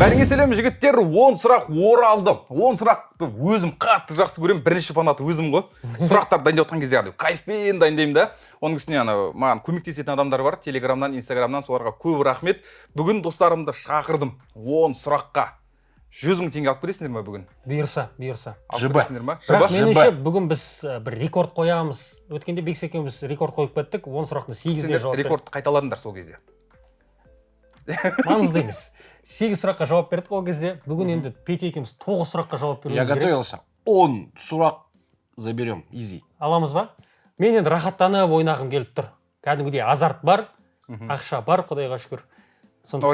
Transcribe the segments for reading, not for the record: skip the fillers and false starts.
Бәріңе сәлем жігіттер, 10 сұрақ оралды. 10 сұрақты өзім қатты жақсы көремін, бірінші фанаты өзім ғой. Сұрақтар дайындап отқан кезде кайфпен дайындаймын да. Оның үстіне маған көмектесетін адамдар бар, Телеграмнан, Инстаграмнан, соларға көп рахмет. Бүгін достарымды шақырдым 10 сұраққа. 100 000 теңге алып кетесіңдер ма бүгін? Бұйырса. Алып кетесіңдер ма? Бірақ меніңше бүгін біз бір рекорд қоямыз. Өткенде Бексек екеуміз рекорд қойып кеттік, 10 сұрақтың 8-де жауап бердік. Рекордты қайталадыңдар сол кезде. Маңызды емес. 8 сұраққа жауап бердік ол кезде. Бүгін енді Петя екеуміз 9 сұраққа жауап беруіміз керек. Я готовился. 10 сұрақ заберем. Easy. Аламыз ба? Мен енді рахаттанып ойнағым келіп тұр. Кәдімгідей азарт бар, ақша бар, Құдайға шүкір.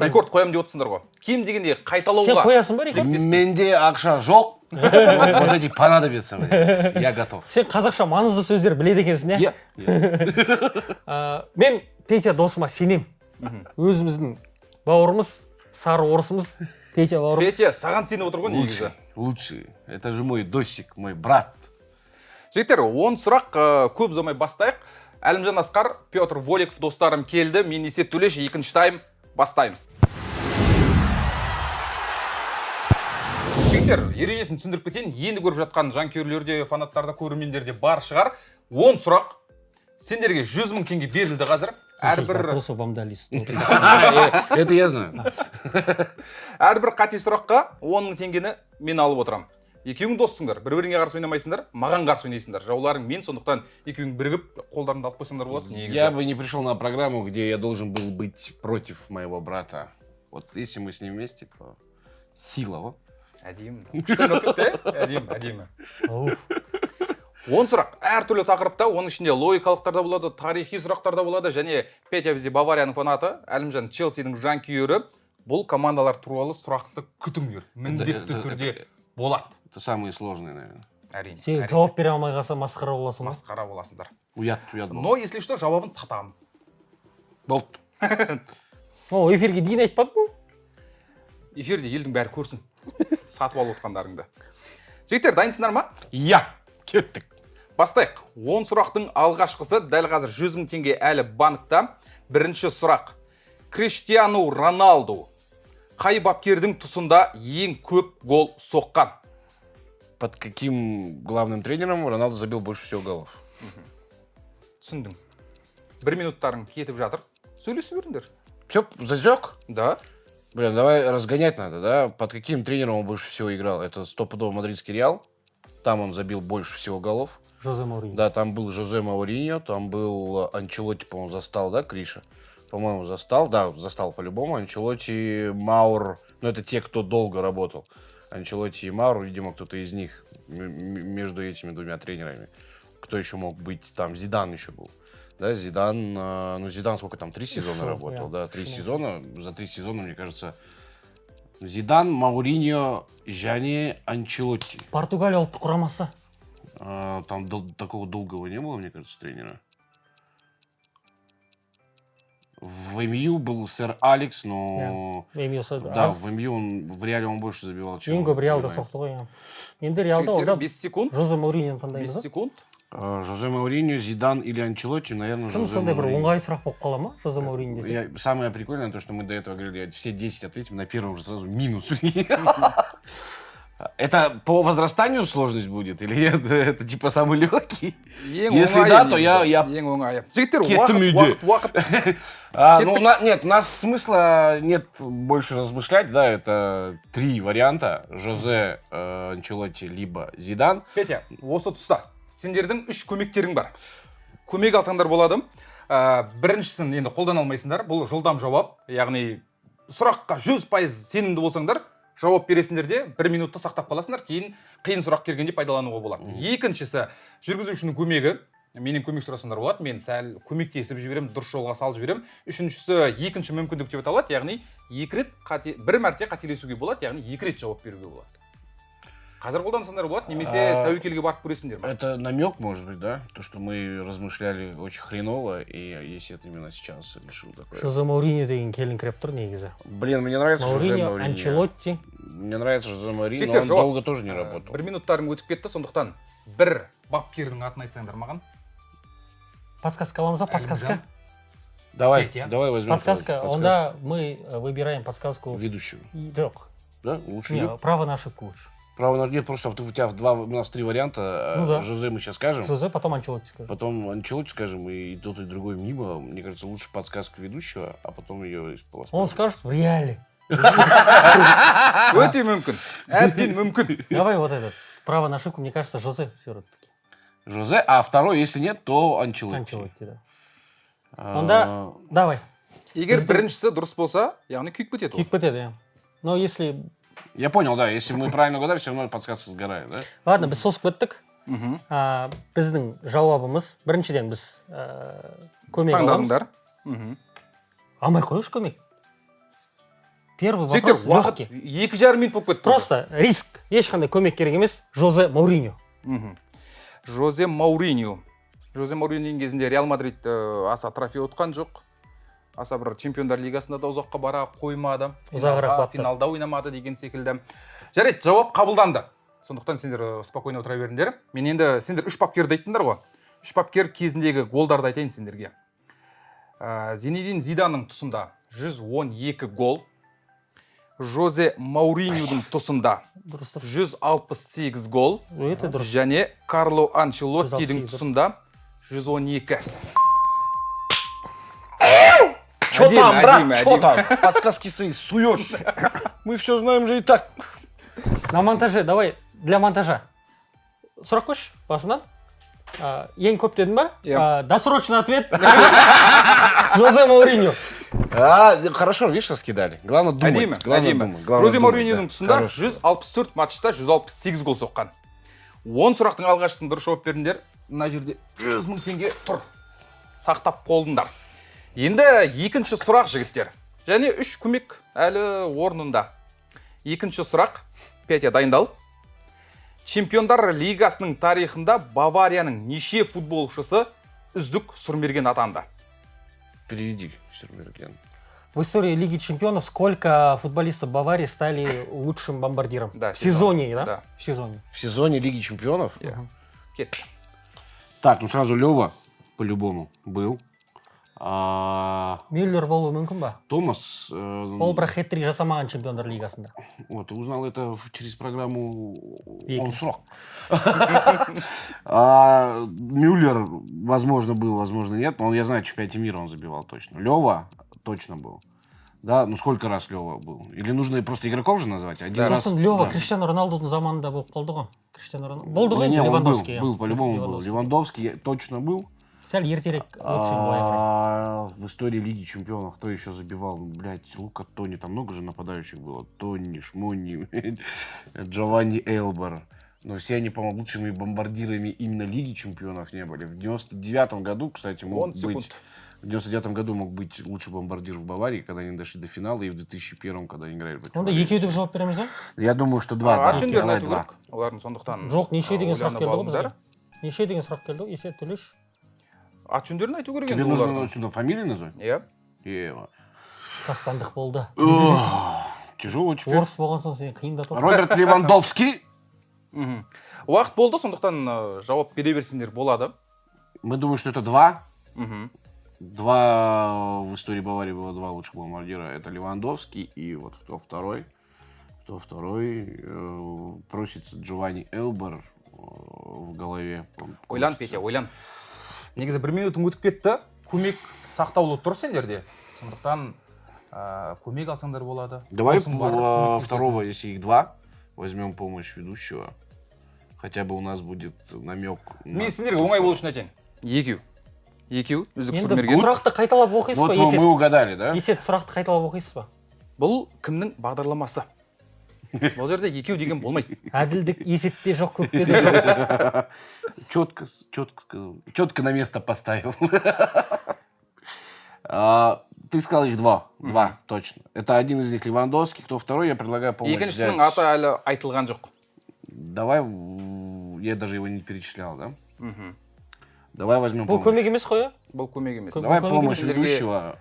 Рекорд қоямын деп отырсыңдар ғой. Кем дегенде қайталауға. Сен қоясың ба рекорд? Менде ақша жоқ. Вот эти понадобится мне. Я готов. Сен қазақша маңызды сөздер біледі екенсің, иә? Мен Петя досыма сенем. Өзіміздің бауырымыз, сары орысымыз, Петя бауырым. Петя, саған сеніп отыр ғой негізі. Лучший. Это же мой досик, мой брат. Жігіттер, 10 сұрақ көп ұзамай бастайық. Әлімжан Асқар, Петр Воликов достарым келді. Мен Есет Төлеш, екінші тайм бастаймыз. Жігіттер, ережесін түсіндіріп кетейін. Енді көріп жатқан жанкүйерлерде, фанаттарда, көрермендерде бар шығар. 10 сұрақ. Сендерге 100 000 теңге берілді қазір. Вопросов вам дали 100. Это я знаю. Әрбір қате сұраққа 10 000 теңгені мен алып отырам. Екеуің доссыңдар, бір-біріңе қарсы ойнамайсыңдар, маған қарсы ойнайсыңдар. Жауларың мен, сондықтан екеуің бірігіп қолдарыңды алып қойсаңдар болады. Я бы не пришел на программу, где я должен был быть против моего брата. Вот если мы с ним вместе, то сила, вот. Әдемі. Күшті нөкетті, әдемі. 10 сұрақ әртүрлі тақырыпта, оның ішінде логикалықтар да болады, тарихи сұрақтар да болады, және Петя бізде Баварияның фанаты, Әлімжан Челсидің жанкүйері. Бұл командалар туралы сұрақты күтіңдер. Міндетті түрде болады. Это самые сложные, наверное. Әрине. Сен жауап бере алмай қалса масқара боласың. Масқара боласыңдар. Уят болды. Но если что, жауабын сатамын. Болды. О, эфирге дейін айтпадың? Эфирде елдің бәрі көрсін. Сатып алып отқандарыңды. Жігіттер, дайынсыңдар ма? Я. Кеттік. Бастайық. 10 сұрақтың алғашқысы дәл қазір 100 000 теңге әлі банкта. Бірінші сұрақ. Криштиану Роналду қай бапкердің тұсында ең көп гол соққан? Под каким главным тренером Роналду забил больше всего голов? Түсіндің. 1 минуттарың кетіп жатыр. Сөйлесіп беріңдер. Все, засек? Да. Блин, давай разгонять надо, да? Под каким тренером он больше всего играл? Это стопудово мадридский Реал. Там он забил больше всего голов. Жозе Мауриньо. Да, там был Жозе Мауриньо, там был Анчелотти, по-моему, застал, да, Криша? По-моему, застал, да, застал по-любому. Анчелотти, Маур, ну это те, кто долго работал. Анчелотти и Маур, видимо, кто-то из них между этими двумя тренерами. Кто еще мог быть? Там Зидан еще был. Да, Зидан, ну Зидан сколько там, 3 сезона работал, да, 3 сезона. За 3 сезона, мне кажется, Зидан, Мауриньо, Жане, Анчелотти. Португалия ұлттық құрамасы. Там такого долгого не было, мне кажется, тренера. В МЮ был сэр Алекс, но... Да, в МЮ он, в Реале он больше забивал, чем... Ең көп Реалда соқты ғой. Енді Реалда олда 5 секунд. Жозе Мауриньоны таңдаймыз. 5 секунд. Жозе Мауриньо, Зидан или Анчелотти, наверное, Жозе Мауриньо. Сондай бір оңай сұрақ болып қала ма, Жозе Мауриньо десе? Самое прикольное, то, что мы до этого говорили, все 10 ответим, на первом же сразу минус. Это по возрастанию сложность будет или нет? Это типа самый легкий? Если да, то я... Жігіттер, уақыт. Нет, у нас смысла нет больше размышлять, да, это 3 варианта. Жозе, Анчелотти, либо Зидан. Петя, осы тұста сендердің 3 көмектерің бар. Көмек алсаңдар болады. Біріншісін енді қолдана алмайсыңдар. Бұл жылдам жауап. Яғни сұраққа 100% сенімді болсаңдар, жауап бересіңдер де 1 минутта сақтап қаласыңдар, кейін қиын сұрақ келгенде пайдалануға болады. Екіншісі, жүргізушінің көмегі. Менен көмек сұрасаңдар болады, мен сәл көмектесіп жіберем, дұрыс жолға салып жіберем. Үшіншісі, екінші мүмкіндік деп аталады, яғни 2 мәрте қателесуге болады, яғни 2 рет жауап беруге болады. Қазір қолдансаңдар болады, немесе тәуекелге барып көресіңдер. Это намек, может быть, да? То, что мы размышляли очень хреново, и если это именно сейчас решил такое. Жозе Мауриньо деген келіңкіреп тұр негізі. Блин, мне нравится Жозе Мауриньо. Анчелотти. Мне нравится Жозе Мауриньо, но он долго тоже не работал. 1 минуттарың өтіп кетті, сондықтан бір бапкердің атын айтсаңдар маған. Подсказка аламыз ба? Подсказка? Давай возьмем. Подсказка. Онда мы выбираем подсказку. Ведущего. Жоқ. Да? Лучше Не, нет? право на ошибку лучше. Право на... Нет, просто у тебя у нас 3 варианта. Ну да. Жозе мы сейчас скажем. Жозе, потом Анчелотти скажем. Потом Анчелотти скажем, и тот, и другой мимо. Мне кажется, лучше подсказка ведущего, а потом ее Он скажет в реале. Өте мүмкін. Әбден мүмкін. Давай вот этот. Право на ошибку, мне кажется, Жозе все-таки. Жозе, а второй, если нет, то Анчелотти. Анчелотти, да. Онда, давай. Егер біріншісі дұрыс болса, яғни күйіп кетеді ол. Күйіп кетеді, иә. Но если... Я понял, да, если мы правильно угадали, все равно подсказка сгорает, да? Ладно, біз сосып кеттік. Біздің жауабымыз, біріншіден біз көмек аламыз. Таңдадыңдар. Алмай қойыш көмек. Первый Жігіттер, вопрос уақыт легкий. 2,5 минут болып кетті. Просто риск. Ешқандай көмек керек емес. Жозе Мауриньо. Жозе Мауриньо. Жозе Мауриньоның кезінде Реал Мадрид аса трофей ұтқан жоқ. Аса бір чемпиондар лигасында да ұзаққа бара қоймады. Ұзағырақ баптар. Финалда ойнамады деген секілді. Жарайды, жауап қабылданды. Сондықтан сендер спокойно отыра беріңдер. Мен енді сендер 3 бапкерді айттыңдар ғой. 3 бапкер кезіндегі голдарды айтайын сендерге. Зинедин Зиданның тұсында 112 гол. Жозе Мауриньоның тұсында 168 гол. Өте дұрыс. Және Карло Анчелоттидің тұсында 112. Что там, брат? Әдемі, Что там? Подсказки свои суешь. Мы все знаем же и так. На монтаже, давай, для монтажа. Сұрақ қойшы, басынан. Ең көп дедің ба? Досрочный ответ. Жозе Мауриньо. Хорошо, видишь, раскидали. Главное думать. Әдемі. Жозе Мауриньоның тұсында 164 матчта 168 гол соққан. 10 сұрақтың алғашқысын дұрыс жауап бердіңдер. Мына жерде 100 мың теңге тұр. Сақтап қолдыңдар. Енді екінші сұрақ, жігіттер. Және 3 көмек әлі орнында. Екінші сұрақ. Петя, дайындал. Чемпиондар лигасының тарихында Баварияның неше футболшысы үздік Сұрмерген атанды? Переведи, Сұрмерген. В истории Лиги Чемпионов сколько футболистов Баварии стали лучшим бомбардиром? Да, в сезоне, да? Да. В сезоне. В сезоне Лиги Чемпионов? Кетті. Так, ну сразу Лева, по-любому, был. Мюллер болуы мүмкін ба? Томас... Ол бірақ хет-трик жасамаған чемпиондар лигасында. Вот, узнал это через программу Вики. «Он срок». Мюллер, возможно, был, возможно, нет. Но я знаю, в чемпионате мира он забивал точно. Лева точно был. Да, ну сколько раз Лева был? Или нужно просто игроков же назвать? Один раз. Сосын Лева Криштиану Роналдудың заманында болып қалды ғой. Криштиану Роналду. Болды ғой Не, он Левандовский. был, по-любому был. Левандовский точно был. Сәл ертерек өтсең былай қарай. В истории Лиги Чемпионов кто еще забивал? Блять, Лука Тони, там много же нападающих было. Тони, Шмони, Джованни Элбер. Но все они, по-моему, лучшими бомбардирами именно Лиги Чемпионов не были. В 99-м году, кстати, мог быть... В 99-м году мог быть лучший бомбардир в Баварии, когда они дошли до финала, и в 2001-м, когда они играли против Онда екеуді жауап береміз ба? Я думаю, что два. Атын-жөндерін айту керек. Олардың сондықтан... Жоқ, неше деген сұрақ келді ғой бізге? Неше деген сұрақ келді ғой? Есет төлеш. Атын-жөндерін айту керек Тебе енді нужно олардың. фамилии назвать? Иә. Тастандық болды. Тяжело теперь. Орыс болған соң сен қиындатып отыр. Роберт Левандовский. Уақыт болды, сондықтан жауап бере берсеңдер болады. Мы думаем, что это два. Два в истории Баварии было два лучших бомбардира. Это Левандовский и вот кто второй. Кто второй? Просится Джованни Элбер в голове. Ойлан, Петя, ойлан. Негізі 1 минутың өтіп кетті. Көмек сақтаулы тұр сендерде. Сондықтан көмек алсаңдар болады. Давай Досың бар, көмектесетін. второго, если их два, возьмем помощь ведущего. Хотя бы у нас будет намек. Мен сендерге оңай болу үшін айтайын. Екеу, үздік Енді Сұрмерген. сұрақты қайталап оқисыз Вот ба? мы угадали, да? Есет сұрақты қайталап оқисыз ба? Бұл кімнің бағдарламасы? Бұл жерде екеу деген болмайды. Әділдік есетте жоқ, көпте де жоқ. Четко на место поставил. Ты сказал их два. Два, точно. Это один из них Левандовский. Кто второй, я предлагаю помощь Екіншісінің взять. аты әлі айтылған жоқ. Давай, я даже его не перечислял, да? Давай возьмем Бұл помощь. көмек емес қой, иә? Бұл көмек емес. Давай көмек помощь сіздерге- ведущего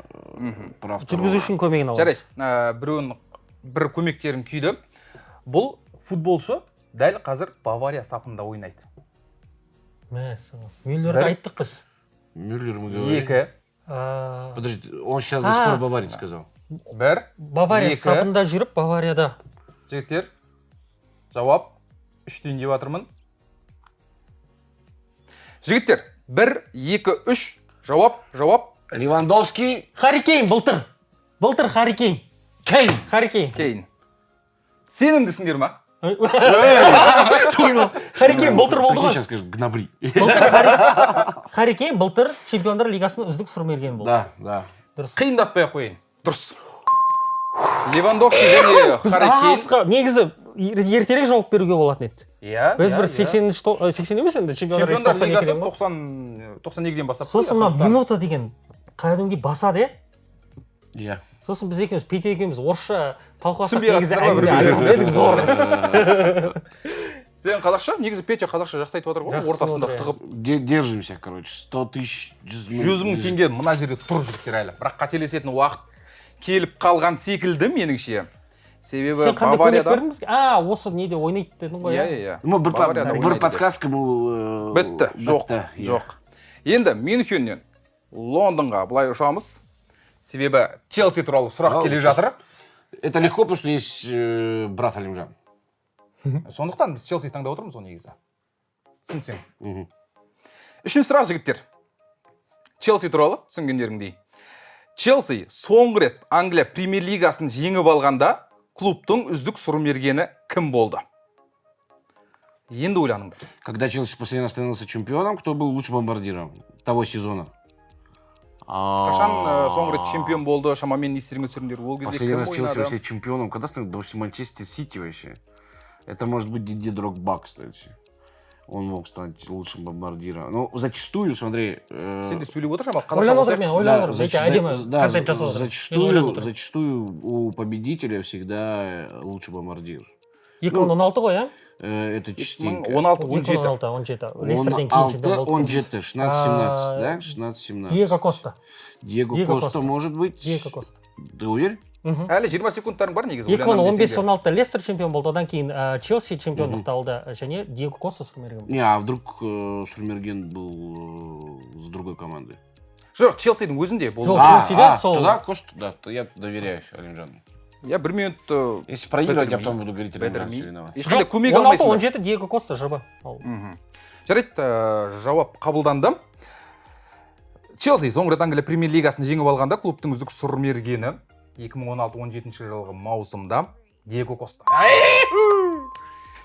про второго. Жүргізушінің көмегін аламыз. Жарайды, бір көмектерін күйді. Бұл футболшы дәл қазір Бавария сапында ойнайды. Мәссаған. Мюллерді айттық біз. Мюллер мы говорили. Екі, Подожди, он сейчас до сих пор баварец сказал. бір, Бавария екі, сапында жүріп, Баварияда Жігіттер, жауап 3-тен деп жатырмын. Жігіттер, 1, 2, 3. Жауап. Левандовский. Харри Кейн, былтыр. Былтыр Харри Кейн. Кейн. Харри Кейн. Кейн. Сенімдісіңдер ма? Харри Кейн былтыр болды ғой. Сейчас скажет, гнобри. Харри Кейн былтыр Чемпиондар Лигасының үздік сұрмерген болды. Да. Дұрыс. Қиындатпай ақ қойын. Дұрыс. Левандовский және Харри Кейн. Негізі ертерек жауап беруге болатын еді. Иә. Біз бір 80 емес енді Чемпиондар Лигасы Лигасы 92-ден бастап. сосын мына минута деген кәдімгідей басады, Иә. сосын біз екеуміз Петя екеуміз орысша талқыласақ Түсінбей негізі жатсыңдар ма әңгіме айтып едік зор. Сен қазақша? Негізі Петя қазақша жақсы айтып отыр ғой. Жақсы Ортасында отыр, тығып. Держимся, короче. 100 тысяч, 100 мың теңге мына жерде тұр жігіттер әлі. Бірақ қателесетін уақыт келіп қалған секілді меніңше. Себебі Сен қандай көмек Баварияда... бердің бізге? Осы неде ойнайды дедің ғой. Иә. Ну, Баварияда бір ойнайды. подсказка бұл... Бітті. Жоқ. Енді Мюнхеннен Лондонға былай ұшамыз. Себебі Челси туралы сұрақ келе жатыр. Это легко, потому что есть брат Алимжан. Сондықтан біз Челси таңдап отырмыз оны негізі. Түсінсең. Үшінші сұрақ жігіттер. Челси туралы түсінгендеріңдей. Челси соңғы рет Англия премьер-лигасын жеңіп алғанда клубтың үздік сұрмергені кім болды? Енді ойланыңдар. Когда Челси последний раз становился чемпионом, кто был лучшим бомбардиром того сезона? Қашан соңғы рет чемпион болды, шамамен естеріңе түсіріңдер, ол кезде Последний кім раз Челси ойнады? вообще чемпионом, когда становился Манчестер Сити вообще? Это может быть Дидье Дрогба, кстати. Он мог стать лучшим бомбардиром. Ну, зачастую, смотри... Сен де сөйлеп отыр, шамал Ойланып отыр мен, ойланып Да, отыр. Бәйте әдемі контент жасап отыр. Мен ойланып отыр. зачастую у победителя всегда лучший бомбардир. 2016 ғой, а? Это частенько. 16-17. 2016-17. Лестерден кейін чемпион болды. 17, 16-17, да? 16-17. Диего Коста. Диего Диего Коста, Коста. может быть. Диего Коста. Ты уверен? Әлі 20 секундтарың бар негізі. 2015-16 Лестер чемпион болды, одан кейін Челси чемпиондықты алды, және Диего Коста сұрмерген. Не, а вдруг Сурмерген был с другой командой? Жоқ, Челсидің өзінде болды. Жоқ, Челсиде сол. Туда Коста, да, я доверяю Алимжану. Я 1 минут... Если проигрывать, я Better потом буду говорить Алимжан, me. все виноват. Ешқандай көмек алмайсыңдар. 16-17 Диего Коста жыбы. Жарайды, жауап қабылданды. Челси соңғы рет Англия премьер-лигасын жеңіп алғанда клубтың үздік сұрмергені 2016-17 жылғы маусымда Диего Коста.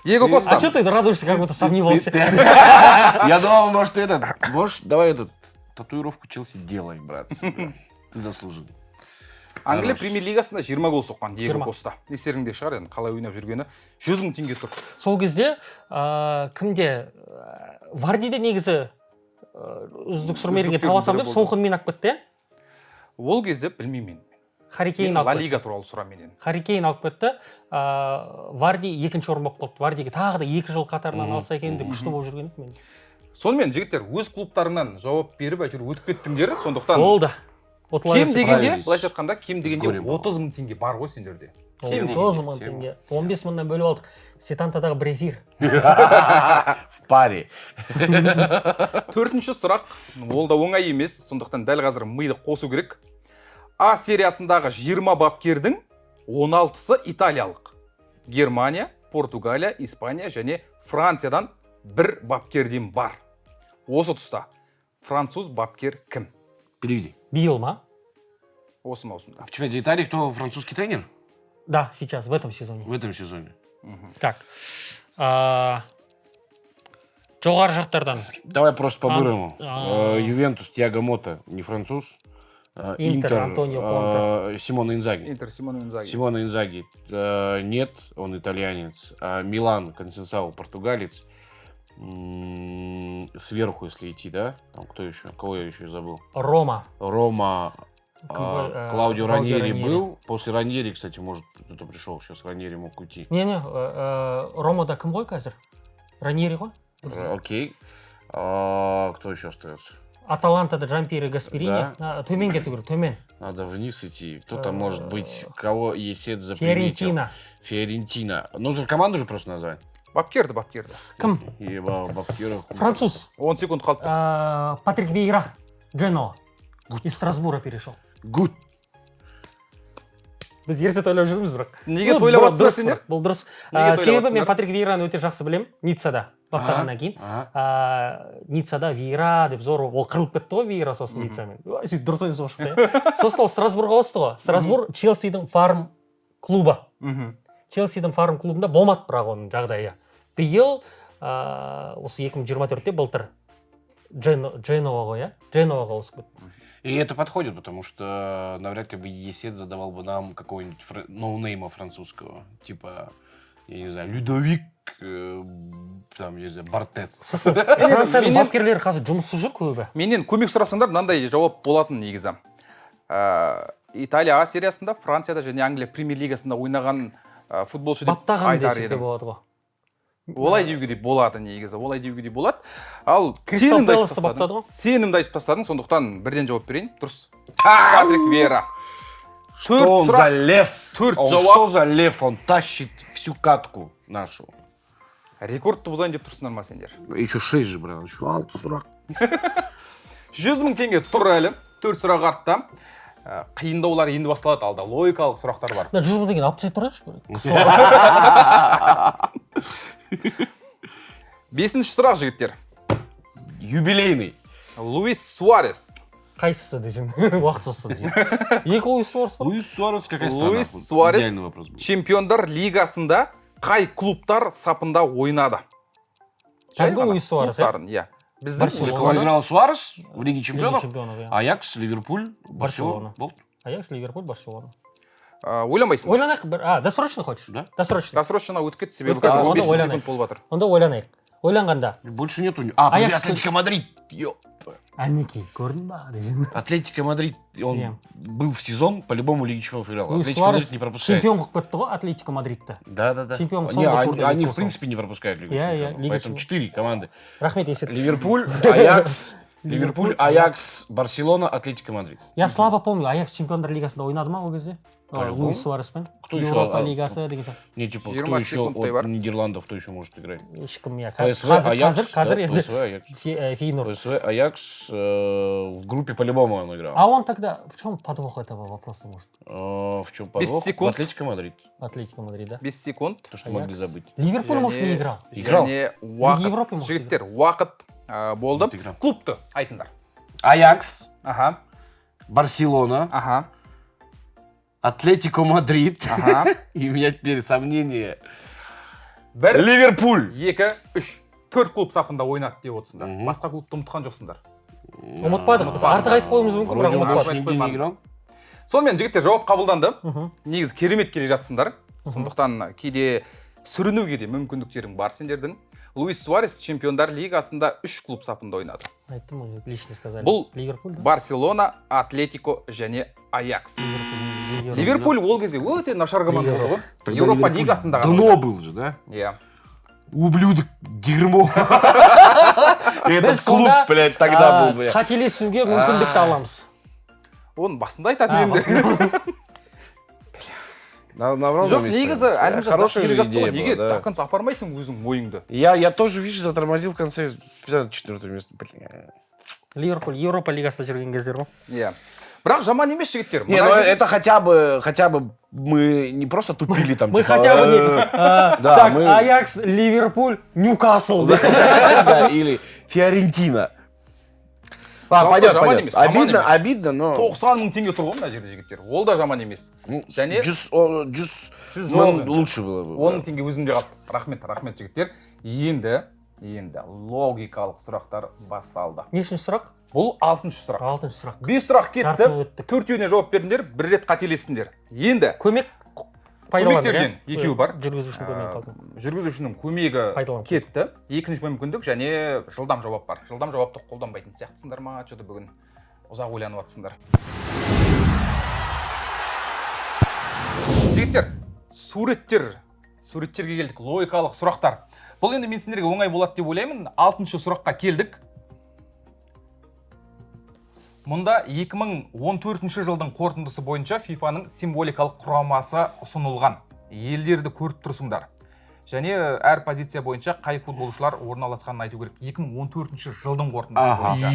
Диего Коста. А что ты радуешься, как будто сомневался? Я думал, может, можешь, давай татуировку Челси делай, брат. Ты заслужил. Англия премьер-лигасында 20 гол соққан Диего 20. Коста. Естеріңде шығар енді қалай ойнап жүргені. 100 мың теңге тұр. Сол кезде кімде Вардиде негізі үздік сұрмерген табасам деп сол күн мен ақ бітті. Ол кезде білмеймін. Харри Кейн Ла алып кетті. Лига туралы сұра менен. Харри Кейн алып кетті. Варди екінші орын болып қалды. Вардиге тағы да 2 жыл қатарынан алса екен деп күшті болып жүрген еді мен. Сонымен жігіттер өз клубтарынан жауап беріп әйтеуір өтіп кеттіңдер. Сондықтан Болды. кем дегенде, справились. былайша айтқанда кем дегенде Вскоре было. 30 мың теңге бар ғой сендерде. Кем 30 дегенде. мың теңге. 15 мыңнан бөліп алдық. Сетантадағы бір эфир. В паре. Төртінші сұрақ, ол да оңай емес, сондықтан дәл қазір миды қосу керек. А сериясындағы 20 бапкердің 16-сы италиялық. Германия, Португалия, Испания және Франциядан бір бапкерден бар. Осы тұста француз бапкер кім? Переведи. Биыл ма? Осы маусымда. В чемпионате Италии кто французский тренер? Да, сейчас, в этом сезоне. В этом сезоне. Так. Жоғары жақтардан. Давай просто по-бырому. А. Ювентус, Тиаго Мота, не француз. Интер, Антонио Конте. Симона Инзаги. Интер Симона Инзаги. Симона Инзаги. Нет, он итальянец. Милан, Консенсао, португалец. Сверху, если идти, да? Там кто еще? Кого я еще забыл? Рома. Рома. Клаудио Клаудио Раньери Раньери. был. После Раньери, кстати, может, кто-то пришел. Сейчас Раньери мог уйти. Не, Ромада кім ғой қазір? Раньери ғой? Окей. Кто еще остается? Аталантада Джампиери Гасперини. Төмен кету керек, төмен. Надо вниз идти. Кто-то может быть, кого Есет заприметил. Фиорентина. Нужно команду же просто назвать. Бапкерді. Кім? Ебал, бапкеров. Француз. 10 секунд қалды. Патрик Вейра. Дженоа. Из Страсбура перешел. Гуд. Біз ерте тойлап жүрміз бірақ. Неге тойлап Бұл дұрыс, жатсыңдар? Бұл дұрыс. Неге тойлап Себебі мен жатсыңдар? Патрик Вейраны өте жақсы білемін. Ниццада баптағаннан кейін. Ниццада Вейра деп зор ол қырылып кетті ғой Вейра сосын Ниццамен. Сөйтіп дұрыс ойын соғып шықса. Сосын ол Страсбургға ауысты ғой. Страсбург Челсидің фарм клубы. Челсидің фарм клубында болмады бірақ оның жағдайы. Биыл осы 2024-те былтыр Дженоваға, иә? Дженоваға ауысып кетті. И это подходит, потому что навряд ли бы Есет задавал бы нам какого-нибудь ноунейма французского. Типа, я не знаю, Людовик, там, я не знаю, Бартес. Францияның бапкерлері қазір жұмыссыз жүр көбі. Менен көмек сұрасаңдар, мынандай жауап болатын негізі. Италия А сериясында, Францияда және Англия премьер лигасында ойнаған футболшы деп Баптаған айтар десек те едім. болады ғой. Олай деуге де болады негізі, олай деуге де болады. Ал Кристал сенімді айтып Пэласты баптады ғой. Сенімді айтып тастадың, сондықтан бірден жауап берейін. Дұрыс. Патрик Вейра. Что он за лев? Төрт Он жауап. что за лев? Он тащит всю катку нашу. Рекордты бұзайын деп тұрсыңдар ма сендер? Еще 6 же, брат. Еще 6 сұрақ. 100 мың теңге тұр әлі. 4 сұрақ артта. Қиындаулар енді басталады, алда логикалық сұрақтар бар. 100 мың деген алып тастай тұрайыншы. 5-ші сұрақ, жігіттер. Юбилейный. Луис Суарес. Қайсысы десең, уақыт созса десең. Екі Луис Суарес бар. Луис Суарес какая страна? Луис Суарес Идеальный вопрос был. чемпиондар лигасында қай клубтар сапында ойнады? Кәдімгі Луис Суарес, иә? Клубтарын, иә. Біздің Барселона. Кого играл Суарес в Лиге Лига чемпионов? чемпионов, иә. Аякс, Ливерпуль, Барселона. Барселона. Вот. Аякс, Ливерпуль, Барселона. Ойламайсың. Ойланайық бір, досрочно хочешь? Да. Досрочно. Досрочно өтіп кетті, себебі Өтіп кетті, қазір онда 15 ойланайық. секунд болып жатыр. Онда ойланайық. Ойланғанда. Больше нету. Подожди, Аякс- Атлетико Мадрид. Ёп. Әнекей, көрдің ба десең. Атлетико Мадрид, он Иә. был в сезон, по-любому Лиги чемпионов играл. Луис Атлетико Мадрид Суарес не пропускает. чемпион қылып кетті ғой Атлетико Мадридті. Да. Чемпион Не, соңғы турда они в өткен принципе не пропускают Лигу Иә, чемпионов. Лига Поэтому чемпионов. 4 команды. Рахмет, есет. Ливерпуль, Аякс, Ливерпуль, Аякс, Барселона, Атлетико Мадрид. Я слабо помню, Аякс чемпиондар лигасында ойнады ма ол кезде? По-любому. Луис Суареспен. Кто еще? Еуропа лигасы деген сияқты. Не, типа, 20 кто еще секундтай от бар. Нидерландов, кто еще может играть? Ешкім, иә. ПСВ, Аякс, Қазір да, енді ПСВ, Аякс. Фейнорд. ПСВ, Аякс, в группе по-любому он играл. А он тогда, в чем подвох этого вопроса может? В чем Без подвох? В секунд. Атлетико Мадрид. Атлетико Мадрид, да? 5 секунд. То, что могли Аякс. забыть. Ливерпуль, может, не Және- играл. Играл. Және Лига Европы, уақыт. может, Жігіттер, уақыт болды. Вот играл. Клубты айтыңдар. Аякс, Аха, Барселона, аха, Атлетико Мадрид. аха. И у меня теперь сомнение. Бір, Ливерпуль. 2, 3, 4 клуб сапында ойнады деп отырсыңдар. Мгм. Басқа клубты ұмытқан жоқсыңдар. Ұмытпадық. Біз артық айтып қоюымыз мүмкін, бірақ Вроде он ұмытпадық. больше айтып нигде не қоймадым. играл. Сонымен жігіттер жауап қабылданды. Мгм. Негізі керемет келе жатсыңдар. Сондықтан кейде сүрінуге де мүмкіндіктерің бар сендердің. Луис Суарес чемпиондар лигасында 3 клуб сапында ойнады. Айттым ғой, лично сказали. Бұл Ливерпуль, да? Барселона, Атлетико және Аякс. Ливерпуль. Ливерпуль ол кезде өте нашар команда болды ғой. Тогда Еуропа Ливерпуль лигасында ғана дно ойнады. был же, да? Иә. Ублюдок, дерьмо. Этот Біз клуб, сонда блядь, тогда был, блядь. қателесуге мүмкіндікті аламыз. Оны басында айтатын енді. Жоқ, негізі әлімді Хорошая же жақсы идея ғой. Неге была, да. до конца апармайсың өзің ойыңды? Я тоже, видишь, затормозил в конце 54 место. Бля. Ливерпуль, Еуропа лигасында жүрген кездер ғой. Иә. Бірақ жаман емес жігіттер. Не, ну это хотя бы мы не просто тупили там. Мы типа, хотя бы не... да, Так, мы- Аякс, Ливерпуль, Ньюкасл. Да, или Фиорентина. Ладно, Жалко, пойдет, жаман пойдет. емес, жаман Обидно, емес. обидно, но... 90 мың теңге тұр ғой мына жерде жігіттер. Ол да жаман емес. Ну, Және Джус Сіз ну, жауап- лучше было бы. 10 мың теңге өзімде қалды. Рахмет жігіттер. Енді логикалық сұрақтар басталды. Нешінші сұрақ? Бұл 6-шы сұрақ. 6-шы сұрақ. 5 сұрақ кетті. Жарысын өттік. 4-еуіне жауап бердіңдер, 1 рет қателестіңдер. Енді Көмек пайдаланды, көмектерден екеуі бар. Жүргізушінің көмегі қалды. Жүргізушінің көмегі Пайдаланып кетті. Екінші мүмкіндік және жылдам жауап бар. Жылдам жауапты қолданбайтын сияқтысыңдар ма? Что-то бүгін ұзақ ойланып жатсыңдар. Жігіттер, суреттерге келдік. Логикалық сұрақтар. Бұл енді мен сендерге оңай болады деп ойлаймын. 6-шы сұраққа келдік. Мұнда 2014 жылдың қорытындысы бойынша FIFA-ның символикалық құрамасы ұсынылған. Елдерді көріп тұрсыңдар. Және әр позиция бойынша қай футболшылар орналасқанын айту керек. 2014 жылдың қорытындысы бойынша.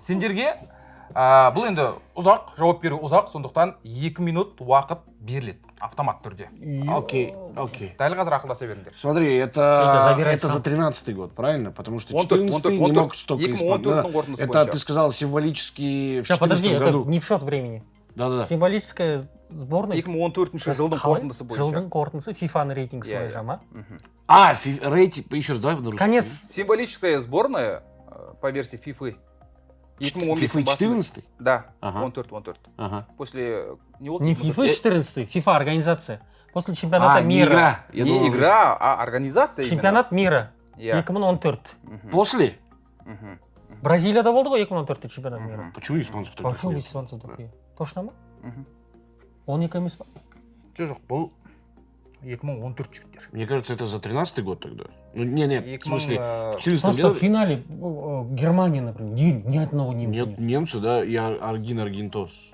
Сендерге Бұл енді ұзақ, жауап беру ұзақ, сондықтан 2 минут уақыт беріледі автомат түрде. Окей. Дәл қазір ақылдаса беріңдер. Смотри, забирай это сам. за 13-й год, правильно? Потому что 14, 14-й не мог столько 2014 исполнить. қорытындысы Это бойынша. ты сказал символически в Сейчас, подожди, 14 это году. не в счет времени. Да-да-да. Символическая сборная. 2014 жылдың қорытындысы бойынша. Жылдың қорытындысы FIFA-ның рейтингісі Иә, бойынша ма? Рейтинг, еще раз, давай на русский. Конец. Символическая сборная по версии FIFA. 2015 FIFA 14? Да, Ага. 14. Ага. После... Не FIFA 14, FIFA организация. После чемпионата не мира. игра. Я Не думал, игра, а организация именно. Чемпионат мира. Иә. 2014. После? Мгм. Бразилияда болды ғой 2014 чемпионат мира. Почему испанцы кто-то? Почему без испанцев такие? Точно ма? Мгм. 12 емес па? Жоқ, бұл 2014 жігіттер. Мне кажется, это за 13-й год тогда. Ну, не, в смысле, в 2000, 14 Просто в финале Германия, например, ни одного немца Нет, нет. немцы, да, и Аргентос.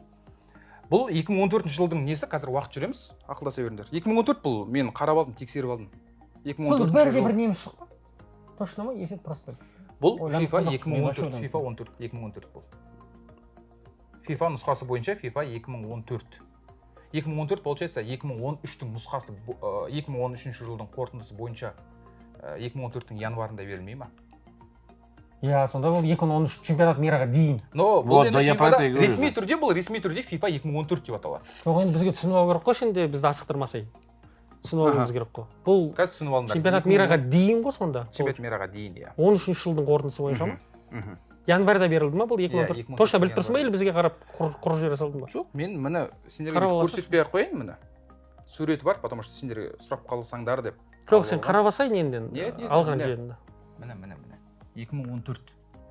Бұл 2014 жылдың несі, қазір уақыт жүреміз, ақылдаса беріңдер. 2014 бұл мен қарап алдым, тексеріп алдым. Сонда 2014 бәрі жыл. бір неміс шықпа? Точно ма? Есет просто. Бұл Ойланып FIFA қалдық, мен 2014, ашудан. FIFA 2014 бұл. FIFA нұсқасы бойынша FIFA 2014. 2014 получается 2013-тің нұсқасы, 2013 жылдың қорытындысы бойынша 2014-тің январында берілмей ма? Иә, сонда ол 2013 чемпионат мираға дейін. Но бұл Вот, енді да, я про FIFA-да это и говорю, ресми да. түрде бұл ресми түрде FIFA 2014 деп аталады. Жоқ, енді бізге түсініп алу керек қой, енді бізді асықтырмасай. Түсініп алуымыз керек қой. Бұл Қазір түсініп алыңдар. чемпионат мираға дейін ғой сонда. Чемпионат мираға дейін, иә. 13 жылдың қорытындысы бойынша ма? Январьда берілді ма бұл 2014? 2014 Точно біліп тұрсың ба, или бізге қарап құрып жібере салдың ба? Жоқ, мен міне сендерге Қарап бүйтіп аласың. көрсетпей ақ қояйын міне. Суреті бар, потому что сендерге сұрап қалсаңдар деп. Жоқ, сен қарап алсайын енді Нет, алған міне. жерінде. Міне. 2014.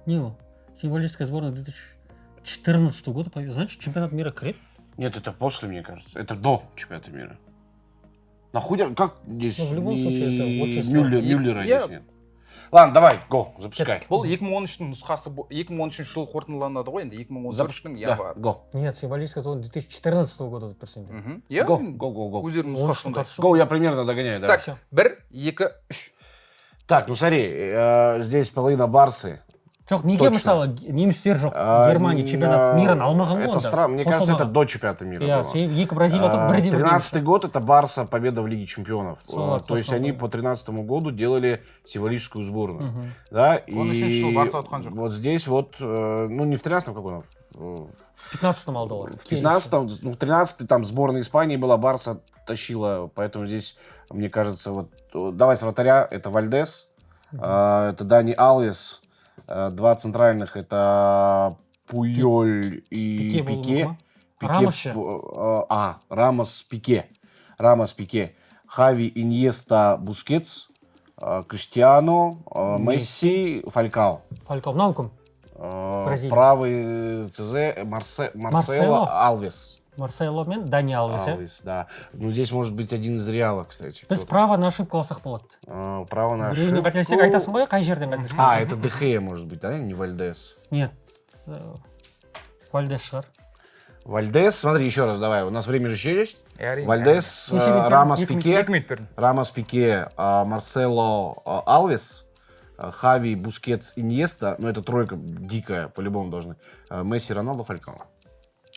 Не ол? Символическая сборная 2014 года, значит, чемпионат мира крет? Нет, это после, мне кажется. Это до чемпионата мира. Нахуй, как здесь Ну, в любом случае, это очень сложно. Мюллера Я- здесь нет. Ладно, давай, го, запускай. Бұл 2013-тің нұсқасы, 2013 жыл қорытындыланады ғой енді 2014-тің Да, январы. го. Нет, символическая сборная 2014 года деп тұрсың. Мгм. Иә, Го, го. өздерінің нұсқасы сондай. Го, я примерно догоняю, да. Так, Всё. 1, 2, 3. Так, ну смотри, здесь половина Барсы. Жоқ, неге Точно. мысалы немістер жоқ, Германия чемпионат мирын алмаған ғой Это онда. странно, мне кажется, это до чемпионата мира Иә, было. екі Бразилия отыр, бірде бір 13-й год это Барса победа в Лиге чемпионов. Сол, То есть после они года. по 13-му году делали символическую сборную. Да, Он еще и шел, Барса отқан жоқ. вот здесь вот, ну не в 13-м, какой он, в 15-м алды олар. в 15-м, ну в 13-й там сборная Испании была, Барса тащила, поэтому здесь, мне кажется, вот, давай с вратаря, это Вальдес, это Дани Алвес, два центральных, это Пуйоль и Пике был, Пике. ма? Рамос ще? Рамос Пике. Хави, Иньеста, Бускетс, Криштиано, Месси, Фалькао. Фалькао, мынау кім? Бразилия. Правый ЦЗ Марсело. Марсело Алвес. Марсело мен Дани Алвес, иә? Алвес, да. Ну, здесь может быть один из Реала, кстати. Біз кто-то. право на ошибку алсақ болады. Право на Біреуінен ошибку. қателессек айтасың ғой, қай жерден қателессең? Это Дехея, может быть, да, не Вальдес. Нет. Вальдес шығар. Вальдес, смотри, еще раз, давай, у нас время же еще есть. Әрине, Вальдес, Неше минут Рамос бердің? Пике, 2 минут бердім. Рамос Пике, Марсело Алвес, Хави, Бускетс, Иньеста, ну это тройка дикая, по-любому должны. Месси, Роналдо, Фалькао.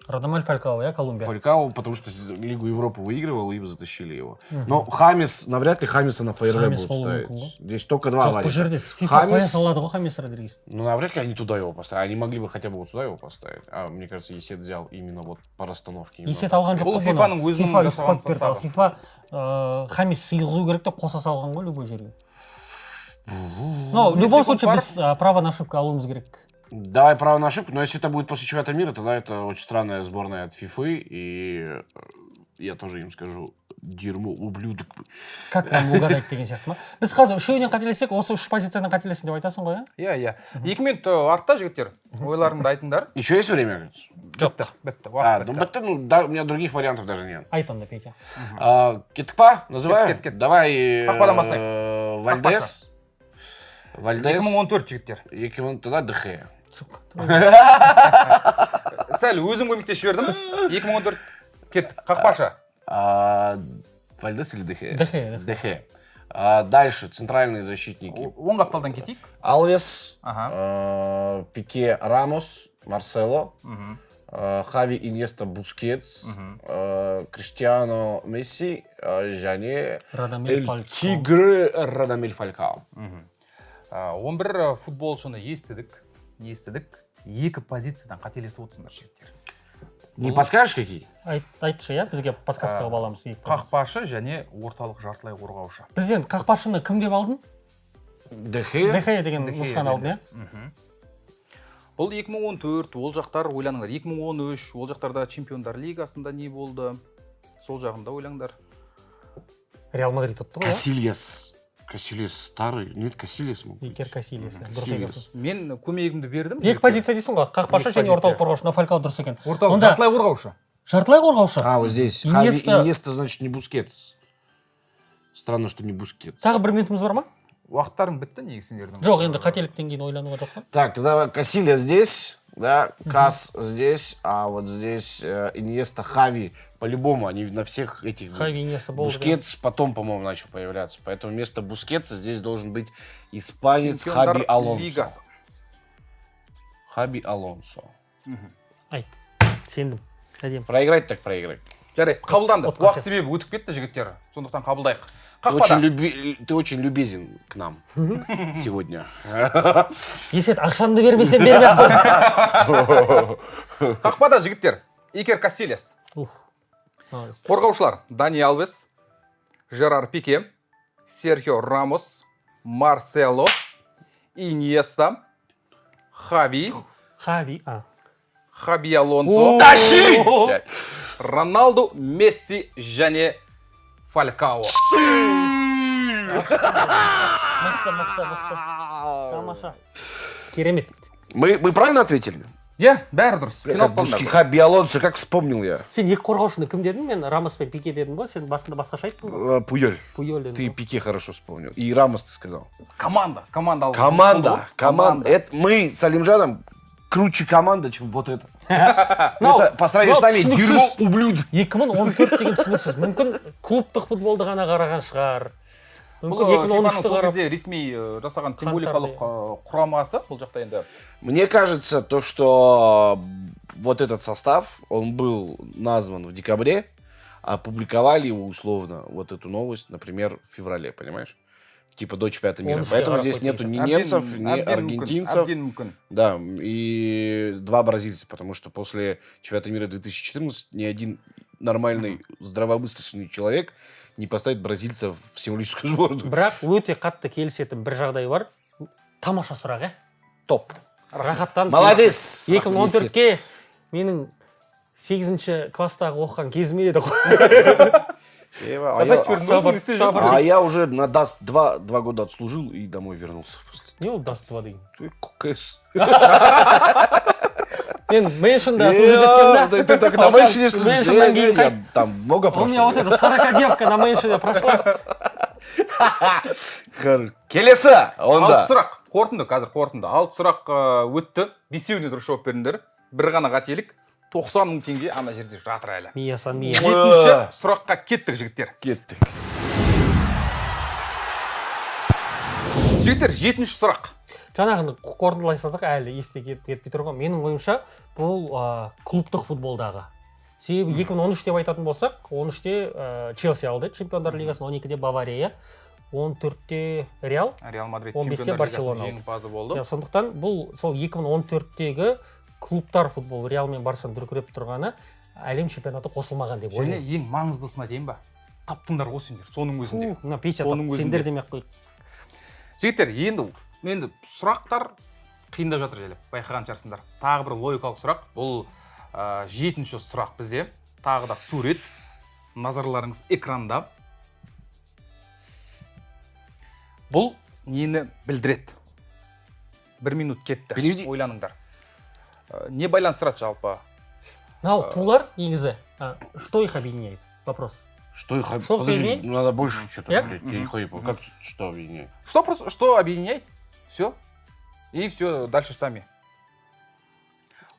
Радамель Фалькао, иә, Колумбия. Фалькао, потому что Лигу Европы выигрывал, и затащили его. Но Хамис, навряд ли Хамиса на ФРВ Хамис будут болуы ставить. мүмкін ғой. Здесь только два Жоқ, бұл варианта. жерде FIFA Хамис- қоя салады ғой Хамис Родригес. Ну, навряд ли они туда его поставят. Они могли бы хотя бы вот сюда его поставить. А мне кажется, Есет взял именно вот по расстановке. именно Есет так. алған жоқ Бұл қой FIFA-ның өзінің FIFA жасаған ұстап берді. Ал составы. FIFA Хамис сыйғызу керек деп қоса салған ғой любой жерге. Но в Если любом он случае пар- біз право на ошибку алуымыз керек. Давай право на ошибку, но если это будет после чемпионата мира, тогда это очень странная сборная от FIFA, и я тоже им скажу, дерьмо, ублюдок. Как нам угадать деген сияқты ма? Біз қазір үшеуінен қателессек, осы үш позициядан қателестің деп айтасың ғой, иә? Иә. 2 минут артта жігіттер. Ойларыңды айтыңдар. Еще есть время? Бітті. Ну, Уақыт бітті. ну, да, у меня других вариантов даже нет. Айт онда, Петя. Кеткпа называю? Кет. Давай Қақпадан бастайық. Вальдес. Вальдес. 2014 жігіттер. 2000 тогда Дехея. Сәл өзім көмектесіп жібердім. 2014 кеттік. Қақпашы. Вальдес или Дехея? Дехея. Дехея. Дальше центральные защитники. оң қапталдан кетейік. Алвес, Аха. Пике Рамос, Марсело, Хави Иньеста Бускетс, Криштиано Месси, және Радамель Фалькао. Тигры Радамель Фалькао. 11 футболшыны естідік. Екі позициядан қателесіп отырсыңдар жігіттер. Не подскажешь, какие? Айтшы, иә, бізге подсказкаға баламыз. Қақпашы және орталық жартылай қорғаушы. Бізден қақпашыны кім деп алдың? Дехе. Дехе деген нұсқаны алдың, иә? Бұл 2014, ол жақтар ойланыңдар. 2013, ол жақтарда чемпиондар лигасында не болды? Сол жағында ойлаңдар. Реал Мадрид ұтты ғой, иә? Касильес старый. Нет, Касильес. Икер Касильес. Дұрыс екенсің. Мен көмегімді бердім. Екі позиция дейсің ғой, қақпашы және орталық қорғаушы. На Фалькао дұрыс екен. Орталық жартылай қорғаушы. Жартылай қорғаушы? Вот здесь. Иньеста, значит, не Бускетс. Странно, что не Бускетс. Тағы бір минутымыз бар ма? Уақыттарың бітті негізсіңдердің. Жоқ, енді қателіктен кейін ойлануға жоқ па? Так, тогда Касильес здесь, да, Кас здесь, а вот здесь Иньеста, Хави. По-любому, они на всех этих... Хави, Иньеста болды. Бускетс потом, по-моему, начал появляться. Поэтому вместо Бускетса здесь должен быть испанец Хаби Алонсо. Хаби Алонсо. Айт, сендім. Әдем. Проиграть так проиграть. Жарайды, қабылданды. Отқа Уақыт себебі өтіп кетті жігіттер. Сондықтан қабылдайық. Ты Қақпада. ты очень любезен к нам сегодня. Есет, ақшамды бермесем бермей қой. Қақпада жігіттер. Икер Касильес. Молодец. Қорғаушылар Дани Алвес, Жерар Пике, Серхио Рамос, Марсело, Иньеста, Хави, Хаби Алонсо, Тащи! Роналду, Месси және Фалькао. Мықты. Тамаша. Керемет. Мы правильно ответили? Иә, бәрі дұрыс. Финал Как Хаби Алонсо, как вспомнил я. Сен екі қорғаушыны кім дедің? Мен Рамос пен Пике дедім ғой, сен басында басқаша айттың ғой. Пуйоль. Пуйоль дедің Ты ғой. Пике хорошо вспомнил. И Рамос ты сказал. Команда. Команда. Это мы с Алимжаном круче команда, чем вот это. Мынау- Это по сравнению с мынау нами түсініксіз. дерьмо ублюдок. 2014 деген түсініксіз. Мүмкін клубтық футболды ғана қараған шығар. Мүмкін Бұл FIFA-ның 2013-ті сол қарап. кезде ресми жасаған символикалық құрамасы бұл жақта енді. Мне кажется, то, что вот этот состав, он был назван в декабре, а опубликовали его условно, вот эту новость, например, в феврале, понимаешь? Типа до чемпионата мира. Он Поэтому всегда здесь нету ни Әбден- немцев, ни әбден мүмкін, аргентинцев. әбден мүмкін. Да, и 2 бразильца, потому что после чемпионата мира 2014 ни один нормальный, здравомыслящий человек не поставит бразильца в символическую сборную. Бірақ өте қатты келісетін бір жағдай бар. Тамаша сұрақ, ә? Топ. Рахаттан. Молодец! 2014-ке менің 8-ші класстағы оқыған кезім еді ғой. А я уже на ДАС 2 года отслужил и домой вернулся после. Не ол даст 2 деген. КС. Мен меншінді служит еткем, да? Ты так на меньшине служишь? Меншіннен кейін қайт. Я там много У меня вот прошел. эта 40-девка на меншіне прошла. Келесі! Онда. 6 сұрақ. Қорытынды, қазір қорытынды. 6 сұрақ өтті. 5-еуіне дұрыс жауап беріңдер. Bir ғана қателік. 90 мың теңге ана жерде жатыр әлі. Миясан, мия. 7-ші сұраққа кеттік, жігіттер. Кеттік. Жігіттер, 7-ші сұрақ. Жаңағыны қорытындылай салсақ әлі есте кетпей тұр ғой. Менің ойымша бұл клубтық футболдағы. Себебі 2013 деп айтатын болсақ, 13-те Челси алды чемпиондар лигасын, 12-де Бавария, 14-те Реал, Реал Мадрид 15-те чемпиондар Барселона лигасының жеңімпазы болды. Сондықтан бұл сол 2014-тегі клубтар футбол Реал мен Барсаның дүркіреп тұрғаны әлем чемпионаты қосылмаған деп Және ойлаймын. ең маңыздысына дейін ба? Таптыңдар ғой сендер, соның өзінде. Мына печат, Соның өзінде. сендер демей-ақ қойып. Жігіттер, енді сұрақтар қиындап жатыр желеп, байқаған шығарсыңдар. Тағы бір логикалық сұрақ. Бұл 7-ші сұрақ бізде. Тағы да сурет. Назарларыңыз экранда. Бұл нені білдіреді? 1 минут кетті. Переведи. Ойланыңдар. Не байланыстырады жалпы? Мынау тулар негізі. Что их объединяет? Вопрос. Что их Что Подожди, объединяет? надо больше что-то, Я? блядь. Я не понял, как что объединяет? Что объединяет? Все. И все, дальше сами.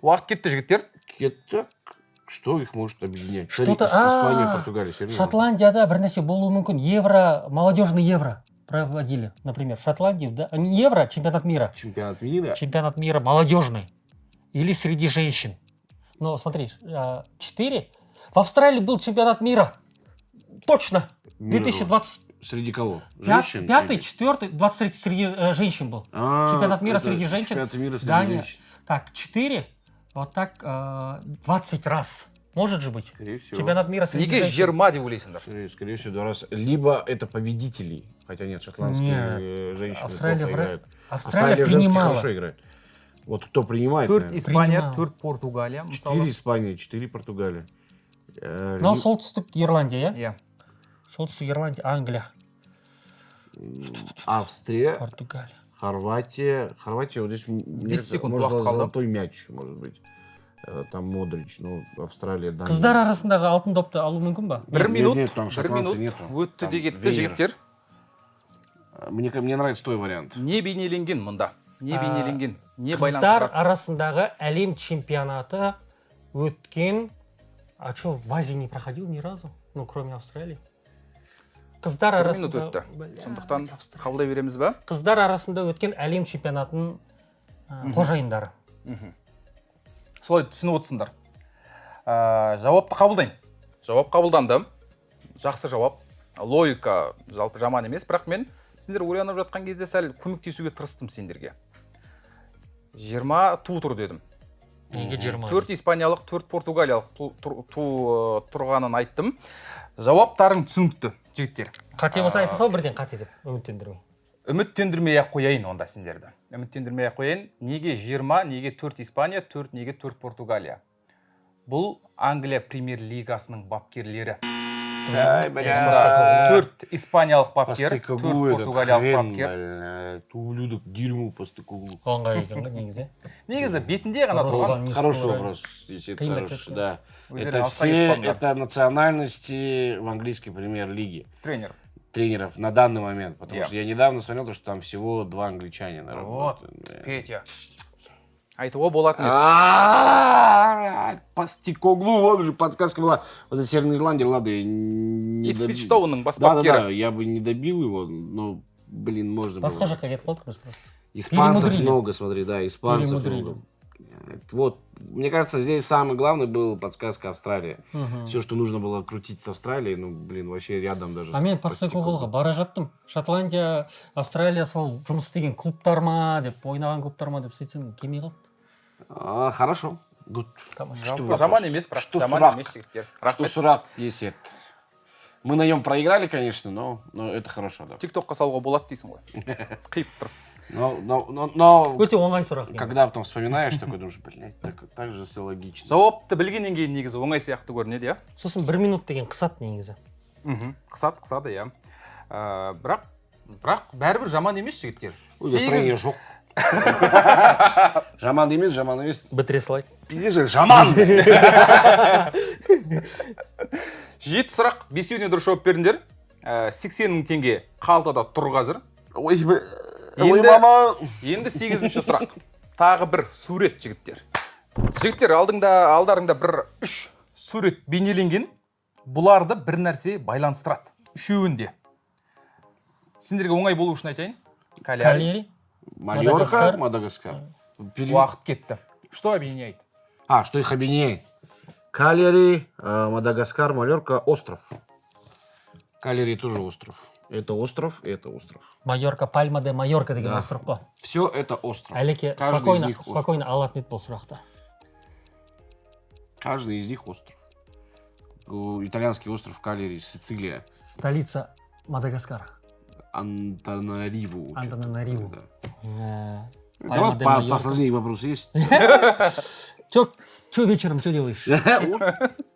Уақыт кетті, жігіттер. Кеттік. Что их может объединять? Что-то... Испания, Португалия, все равно. Шотландияда бір нәрсе болуы мүмкін. Евро, молодежный евро проводили, например. В Шотландии, да? Не евро, чемпионат мира. Чемпионат мира. Чемпионат мира молодежный. Или среди женщин. Но смотри, 4. В Австралии был чемпионат мира. Точно. Мира 2020. Среди кого? Женщин? 5-й, или- 4-й, 23 среди женщин был. Чемпионат мира это среди женщин. Чемпионат мира среди Дания. женщин. Так, 4. Вот так 20 раз. Может же быть. Скорее всего. Чемпионат мира среди Неге женщин. 20 деп ойлайсыңдар? Скорее всего, 2 раза. Либо это победителей. Хотя нет, шотландские Нет. женщины Австралия плохо играют. Австралия женские принимала. хорошо играют. Вот кто принимает? Төрт наверное? Испания, Принимал. төрт Португалия. 4 Испания, 4 Португалия. Но солтүстік Ирландия, Иә. солтүстік Ирландия, Англия, Австрия, Португалия. Хорватия. Хорватия вот здесь, мне 10 кажется, секунд может, уақыт қалды. золотой мяч, может быть. Там Модрич, ну, Австралия, Дания. Қыздар арасындағы алтын допты алу мүмкін ба? Бір Нет, минут, нет, там бір шотландцы минут нету. өтті Там де кетті Вейер. жігіттер. Мне нравится твой вариант. Не бейнеленген мұнда? Не бейнеленген? Не Қыздар байланыстырады? арасындағы әлем чемпионаты өткен... А что, в Азии не проходил ни разу? Ну, кроме Австралии. Қыздар Бір минут арасында... өтті. Бля, Сондықтан Австралия. қабылдай береміз ба? Қыздар арасында өткен әлем чемпионатының қожайындары. Солай түсініп отырсыңдар. Жауапты қабылдайын. Жауап қабылданды. Жақсы жауап. Логика жалпы жаман емес, бірақ мен сендер ойланып жатқан кезде сәл көмектесуге тырыстым сендерге. 20 ту тұр дедім. Неге 20? 4 испаниялық, 4 португалиялық тұрғанын айттым. Жауаптарың түсінікті, жігіттер. Қате болса айта сал, бірден қате деп үміттендірмей. Үміттендірмей-ақ қояйын онда сендерді. Үміттендірмей-ақ қояйын. Неге 20, неге 4 Испания, неге 4 Португалия? Бұл Англия премьер-лигасының бапкерлері. Ай, бля. 4 испаниялық бапкер, 4 Постыковой этот португалиялық хрен, бапкер. бля. Ублюдок, дерьмо Постыковой. Оңға екен ғой негізі. Негізі бетінде ғана тұрған. Хороший вопрос, если это Қиындап хороший, кетті. да. Өздері Это алысқа все, кетіп қалдыңдар. это национальности в английской премьер-лиге. Тренер. Тренеров на данный момент, потому Я. что я недавно смотрел, то, что там всего 2 англичанина Вот, работают. да. Петя. Айтуға болатын еді. Постекоглу, вот же подсказка была. Вот за Северной Ирландии, ладно, я не Ипсвич добил. Таунның бас Да, бапкері. я бы не добил его, но, блин, можно Басқа было. жаққа кетіп қалдық біз просто. Испанцев Перемудрили. много, смотри, да, испанцев Перемудрили. много. Вот, мне кажется, здесь самый главный был подсказка Австралия. Все, что нужно было крутить с Австралией, ну, блин, вообще рядом даже. А мен Постекоглуға бара жаттым. Шотландия, Австралия сол жұмыс істеген клубтар ма деп, ойнаған клубтар ма деп сөйтсем келмей қалды. Хорошо, good. Жалпы жаман емес, бірақ Что жаман сұрақ? емес жігіттер. Что Рахмет. Сурак, если это. Мы на нем проиграли, конечно, но это хорошо, да. Тиктокқа салуға болады дейсің ғой. Қиып тұр. Но Өте оңай сұрақ. когда потом вспоминаешь, такой думаешь, блядь, так же все логично. Жауапты білгеннен кейін негізі оңай сияқты көрінеді, иә? Сосын 1 минут деген қысат негізі. Қысады, иә. Бірақ бәрібір жаман емес жігіттер. Ой, настроение жоқ. Жаман емес. Бітіре салайық. Пиздец же, жаман! 7 сұрақ, 5-еуіне дұрыс жауап бердіңдер. 80 мың теңге қалтада тұр қазір. Ой, Енді- мама! Енді 8-ші сұрақ. Тағы бір сурет жігіттер. Жігіттер, алдарыңда бір 3 сурет бейнеленген. Бұларды бір нәрсе байланыстырады. Үшеуінде. Сендерге оңай болу үшін айтайын. Калери. Майорка, Мадагаскар. Уақыт кетті. Что объединяет? Что их объединяет? Калери, Мадагаскар, Майорка, остров. Калери тоже остров. Это остров, и это остров. Майорка, Пальма де Майорка деген Да. остров қой. Все это остров. Әлеке Каждый из них остров. спокойно алатын еді бұл сұрақты. Каждый из них остров. Итальянский остров Калери, Сицилия. Столица Мадагаскара. Антанариву. Антанариву. Да. Пальма де Давай Майорка. посложнее вопрос есть? Че вечером, что делаешь?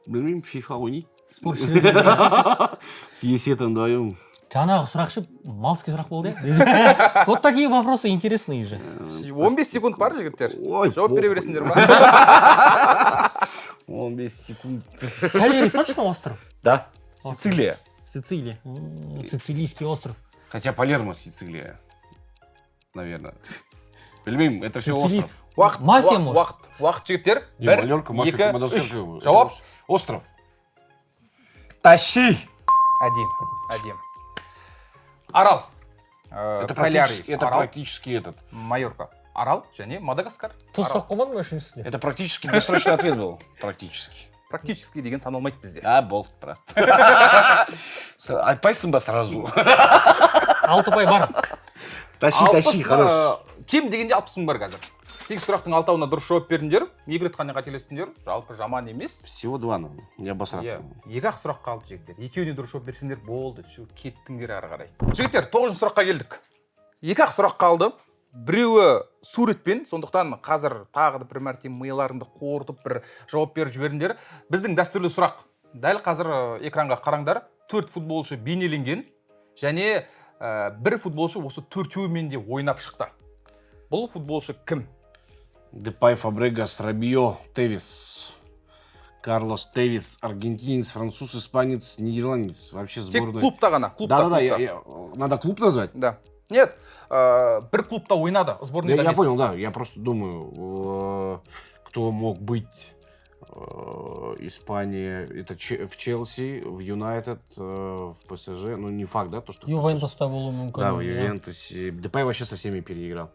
Блин, фифа уни. Спорт С Есетом вдвоем. Жаңағы сұрақшы малский сұрақ болды иә? Вот такие вопросы интересные же. 15 секунд бар жігіттер. Ой, Жауап бере похуй. бересіңдер ма? Он без секунд. Калери точно остров? Да, Сицилия. Сицилия. Сицилийский остров. Хотя Палермо Сицилия. Наверное. Любим, это все Сицилий- остров. Мафия, может? Уақыт жігіттер. Не, Бір, Малерка, мафия, екі, Мадагаскар. үш. Это Жауап. Остров. Тащи! Әдем. Арал. Это Полярий. Арал. практически этот. Майорка. Арал және Мадагаскар. Тұз Арал. сұрақ қоймадың ба үшіншісінде? Это практически бессрочный ответ был. Практически. Практически деген саналмайды бізде. Болт, брат. Айтпайсың ба сразу? 6 ұпай бар. Тащи, хорош. Кем дегенде 60 мың бар қазір. 8 сұрақтың 6-ауына дұрыс жауап бердіңдер. 2 рет қана қателестіңдер. Жалпы жаман емес. Всего 2 надо. Не обосраться. Екі-ақ сұрақ қалды жігіттер. Екеуіне дұрыс жауап берсеңдер болды. Все, кеттіңдер ары қарай. Жігіттер, 9-шы сұраққа келдік. Екі-ақ сұрақ қалды. Біреуі суретпен, сондықтан қазір тағы да бір мәрте миыларыңды қорытып бір жауап беріп жіберіңдер. Біздің дәстүрлі сұрақ. Дәл қазір экранға қараңдар. 4 футболшы бейнеленген және бір футболшы осы төртеуімен де ойнап шықты. Бұл футболшы кім? Депай, Фабрегас, Рабио, Тевис. Карлос Тевис, аргентинец, француз, испанец, нидерландец. Вообще сборная. Тек клубта ғана. Клубта. Надо клуб назвать? Да. Нет, бір клубта ойнады. Сборныйда Я емес. понял, да. Я просто думаю, кто мог быть Испания. Это в Челси, в Юнайтед, в ПСЖ. Ну, не факт, да, то, что... Ювентуста болуы мүмкін. Да, в Ювентусе. Депай вообще со всеми переиграл.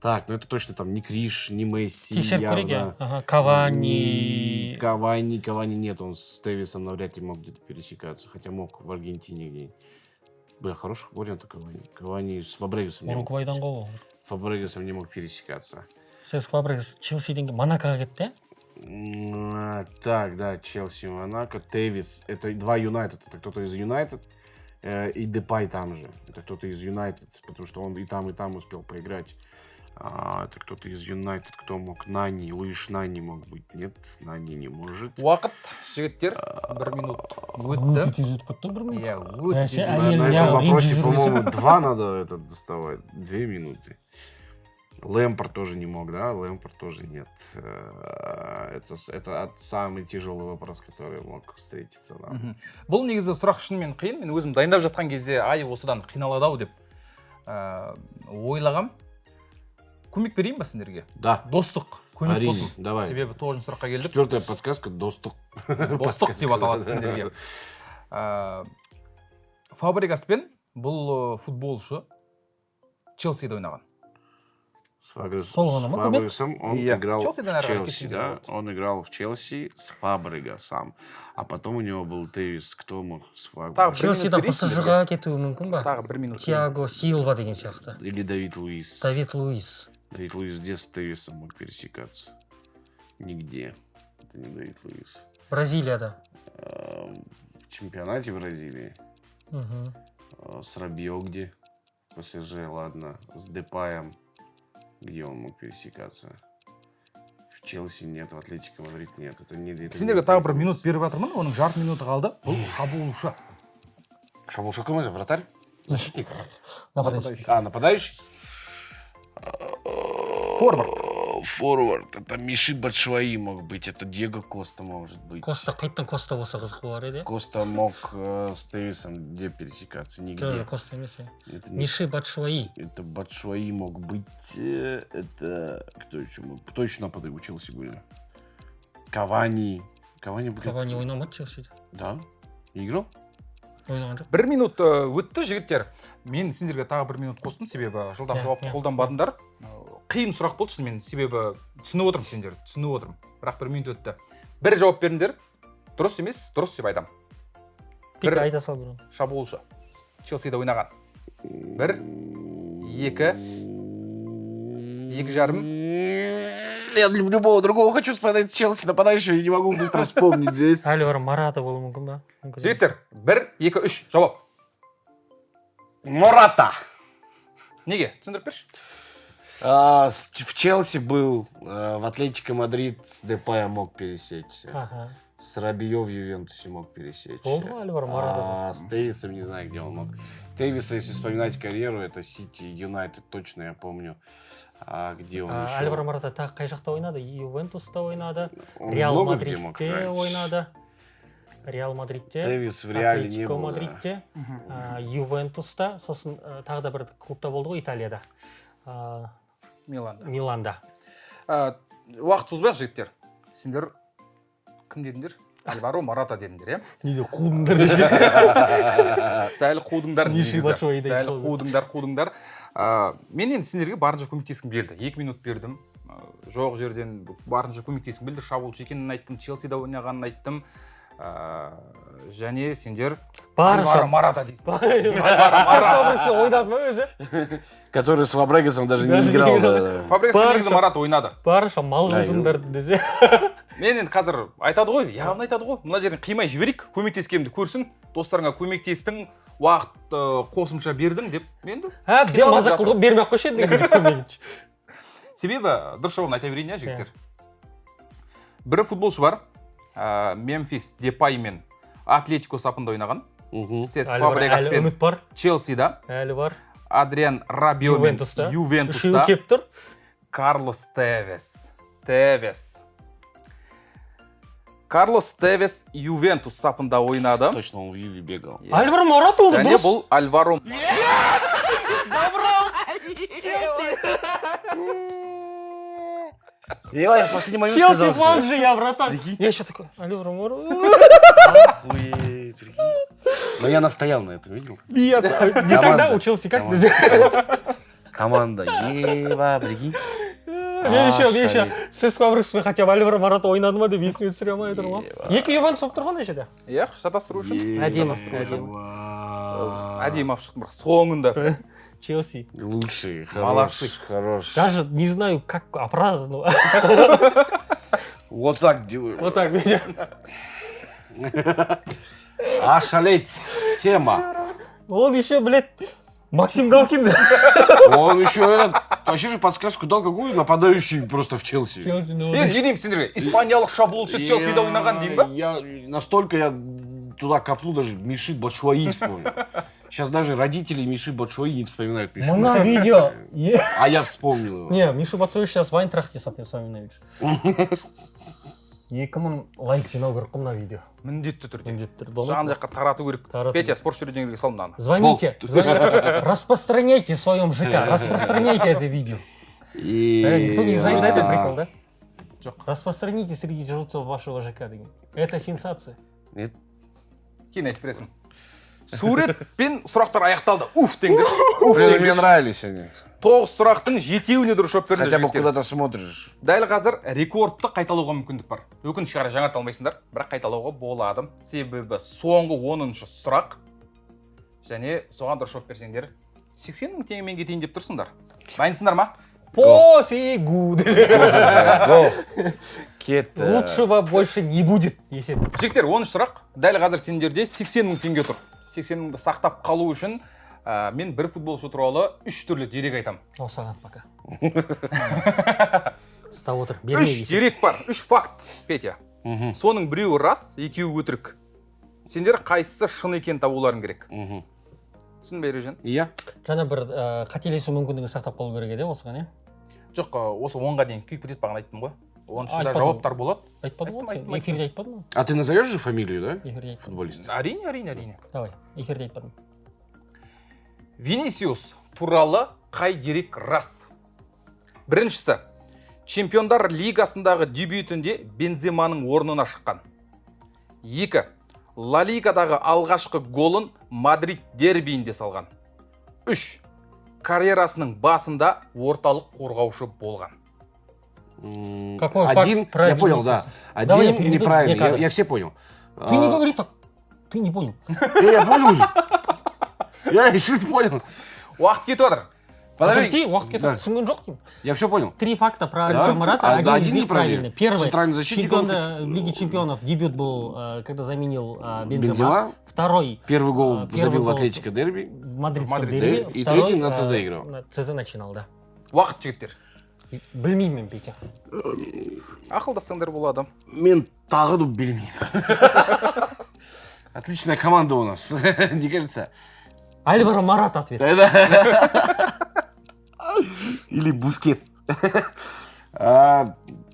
Так, ну это точно там не Криш, не Месси. Тексеріп көрейік, явно. ага. Кавани. Кавани нет, он с Тевисом навряд ли мог где-то пересекаться, хотя мог в Аргентине где-нибудь. Бля, хороший вариант Кавани. Кавани с Фабрегасом не мог. Уругвайдан ғой ол. Фабрегасом не мог пересекаться. Сеск Фабрегас Челсиден Монакоға кетті. Так, да, Челси, Монако, Тевис. Это 2 Юнайтед, это кто-то из Юнайтед. И Депай там же. Это кто-то из Юнайтед, потому что он и там успел поиграть. Это кто-то из Юнайтед, кто мог? Нани, Луиш Нани мог быть. Нет, Нани не может. Уақыт, жігіттер, 1 минут өтті. Өте тез өтіп кетті 1 минут. Иә, Әсе, өте тез. әйел На неғып этом вопросе, ренжіп по-моему, жүргізіп. 2 надо этот доставать. 2 минуты. Лэмпорт тоже не мог, да? Лэмпорт тоже нет. Это самый тяжелый вопрос, который мог встретиться нам. Бұл негізі сұрақ шынымен қиын. Мен өзім дайындап жатқан кезде ай осыдан қиналады-ау деп ойлағам. Көмек берейін ба сендерге? Да. Достық, көмек Әрине, болсын. давай. Себебі 9-шы сұраққа келдік. 4-я подсказка доступ. Достық деп аталады сендерге. Фабрегаспен бұл футболшы Челсиде ойнаған. С Фабрегасом он Я. играл Челси, в наверное, Челси, какие-то да? вот. Он играл в Челси с Фабрегасом. А потом у него был Тевис. Кто мог с Так, Фабрегасом? Челсиден ПСЖ-ға кетуі мүмкін ба? Тағы 1 минут. Тиаго Силва деген сияқты. Или Давид Луис. Давид Луис. Давид Луис где с Тевисом мог пересекаться? Нигде. Это не Давид Луис. Бразилияда. В чемпионате Бразилии. Мгм. С Рабио где? В ПСЖ, ладно. С Депаем. Где он мог пересекаться? В Челси нет, в Атлетико Мадрид нет. Это не Сендерге тағы 1 минут беріп жатырмын. Оның жарты минуты қалды. Бұл шабуылшы. Шабуылшы кім это? Вратарь? Защитник? Нападающий. Нападающий? Форвард. Форвард. Это Миши Батшуаи мог быть. Это Диего Коста может быть. Коста, қайттан Коста болса қызық болар еді. Коста мог с Тевисом где пересекаться? Нигде. Жоқ, Коста емес. Это, Миши Батшуаи. это Батшуаи мог быть. Это кто еще мог? Кто еще нападает? Учился были. Кавани. Кавани будет. Кавани ойнамады Челсиде. Да. Не играл? Ойнаған жоқ. 1 минут өтті жігіттер. Мен сендерге тағы 1 минут қостым, себебі жылдам Иә, жауапты иә. қолданбадыңдар. Қиын сұрақ болды шынымен, себебі түсініп отырмын сендер, түсініп отырмын. Бірақ 1 минут өтті. Бір жауап беріңдер. Дұрыс емес, дұрыс деп айтам. Пик Бір айта сал бұрын. шабуылшы. Челсиде ойнаған. 1, 2, 2,5. Я любого другого хочу вспомнить Челси нападающего, и не могу быстро вспомнить здесь. Әлі Марата болуы мүмкін ба? Жігіттер, 1, 2, 3 жауап. Мората. Неге? Түсіндіріп берші. В Челси был, в Атлетико Мадрид с Депаем мог пересечься. Ага. С Рабио в Ювентусе мог пересечься. Болды ғой әлі Марата. С Тевисом не знаю, где он мог. Тевиса, если вспоминать карьеру, это Сити, Юнайтед, точно я помню. А где он еще? Альваро Марата тағы қай жақта ойнады? Ювентуста ойнады. Он Реал много где мог Мадридте играть. ойнады. Реал Мадридте. Тевис в Реале не Атлетико было. Да. Мадридте. Ювентуста. Сосын тағы да бір клубта болды ғой Италияда. Миланда. Миланда. уақыт созбайық жігіттер. Сендер кім дедіңдер? Альваро Марата дедіңдер, иә? Неге қудыңдар десе. Сәл қудыңдар. Миши Бачуайдай Сәл шылды. қудыңдар. Мен енді сендерге барынша көмектескім келді. 2 минут бердім. Жоқ жерден барынша көмектескім келді. Шабуылшы екенін айттым, Челсида ойнағанын айттым. Және сендер Альваро Марата дейсің. Фабрегас ойнады ма өзі? Который с Фабрегасом даже не играл. да. Фабрегас негізі Марата ойнады. Барынша мал жылдыңдар десе. Мен енді қазір айтады ғой, яғни айтады ғой. Мына жерін қимай жіберейік, көмектескенімді көрсін. Достарыңа көмектестің, уақыт қосымша бердің деп. Енді Әбден мазақ қылып бермей ақ қойшы енді көмегінші. себебі дұрыс жауабын айта берейін, иә, жігіттер. Бір футболшы бар, Мемфис Депай мен Атлетико сапында ойнаған. Сес Фабрегас пен үміт бар. Челсида. Әлі бар. Адриан Рабио мен Ювентуста. Ювентуста. Кеп тұр. Карлос Тевес. Карлос Тевес Ювентус сапында ойнады. Точно, он в Юве бегал. Альваро Марата ол Және дұрыс. бұл Альваро. Я в последний момент Челси сказал, фан что... же, я вратарь. Я еще такой, Альваро Марата. Охуеть, прикинь. Но я настоял на этом, видел? Не тогда у Челси как? Команда Ева, прикинь. Мен еще сіз Фабрегаспен хотя бы Альваро Марата ойнады ма деп есіме түсіре алмай отырмын ғой. Екі Ювентус болып тұрған ешеде. Иә, шатастыру үшін. Әдемі астыру. Әдемі алып шықтым, бірақ соңында. Челси. Лучший, Молодцы. хорош. Даже не знаю, как опраздновать. Вот так делаю. Вот так, видишь. Ошалеть. Тема. Он еще, блядь, Максим Галкин. Он еще этот, вообще же подсказку дал какую нападающий просто в Челси. Челси, ну. Мен не деймін сендерге? Испаниялық шабуылшы Челсида ойнаған деймін ба? Настолько я туда копну, даже Миши Бачуаи вспомнил. Сейчас даже родители Миши Бачуаи не вспоминают Мишу. Мына видео. А я вспомнил его. Не, Мишу Бацуевич сейчас в Айнтрахте вспоминаю. 2000 лайк жинау керек қой мына видео. Міндетті түрде. Міндетті түрде. Жан жаққа тарату керек. Тарату. Петя, спорт жүргенге сал мынаны. Звоните, распространяйте в своем ЖК, распространяйте это видео. Никто не знает этот прикол, да? Распространите среди жильцов вашего ЖК. Это сенсация. Нет? Кейін айтып бересің. Сурет пен сұрақтар аяқталды. Уф деңдер. Блин, мне нравились они. 9 сұрақтың 7-еуіне дұрыс жауап берді Хотя бы жігіттер. куда-то смотришь. Дәл қазір рекордты қайталауға мүмкіндік бар. Өкінішке қарай жаңарта алмайсыңдар, бірақ қайталауға болады. Себебі соңғы 10-шы сұрақ және соған дұрыс жауап берсеңдер 80 000 теңгемен кетейін деп тұрсыңдар. Дайынсыңдар ма? Пофигу. Го. Кет. Лучшего больше не будет, если... Жігіттер, 10-шы сұрақ. Дәл қазір сендерде 80 000 теңге тұр. 80 000-ді сақтап қалу үшін мен бір футболшы туралы 3 түрлі дерек айтам. Осаған пока. Ұстап отыр. 3 дерек бар, 3 факт, Петя. Соның біреуі рас, екеуі өтірік. Сендер қайсысы шын екенін табуларың керек. Түсінбей Ережан? Я? Жаңа бір қателесу мүмкіндігін сақтап қалу керек еді осыған, иә? Жоқ, осы 10-ға дейін күйіп кетеді бағана айттым ғой. 10-шыда Айтпадым. жауаптар болады. Айтпадым ғой? Айттым. Эфирде айтпадым ғой? А ты назовешь же фамилию, да? Эфирде айтпадым. Футболиста. Әрине. Давай, эфирде айтпадым. Винисиус туралы қай дерек рас? Біріншісі, Чемпиондар лигасындағы дебютінде Бенземаның орнына шыққан. 2. Ла Лигадағы алғашқы голын Мадрид дербиінде салған. 3. Карьерасының басында орталық қорғаушы болған. Какой Один, факт про я понял, да. Винисиуса? Давай я Один переведу неправильный, мне кадр. я все понял. Ты не говори так. Ты не понял. Я понял уже. Я еще не понял. Уақыт кетіп жатыр. Подожди, уақыт кетіп Да. түсінген жоқ деймін. Я все понял. 3 факта про Да? Альваро Марата, А, один из один них неправильный. правильный. Первый, Центральный защитник, чемпион Лиги чемпионов, дебют был, когда заменил Бензема. Бензема. Второй, Первый гол Первый забил в гол Атлетико дерби. в мадридском Мадрид, дерби. да? И Второй, третий на ЦЗ играл. На ЦЗ начинал, да. Уақыт жігіттер. Білмеймін, Петя. Ақылдассаңдар болады. Мен тағы да білмеймін. Отличная команда у нас, не кажется? Альваро Марата ответ. Или Бускет.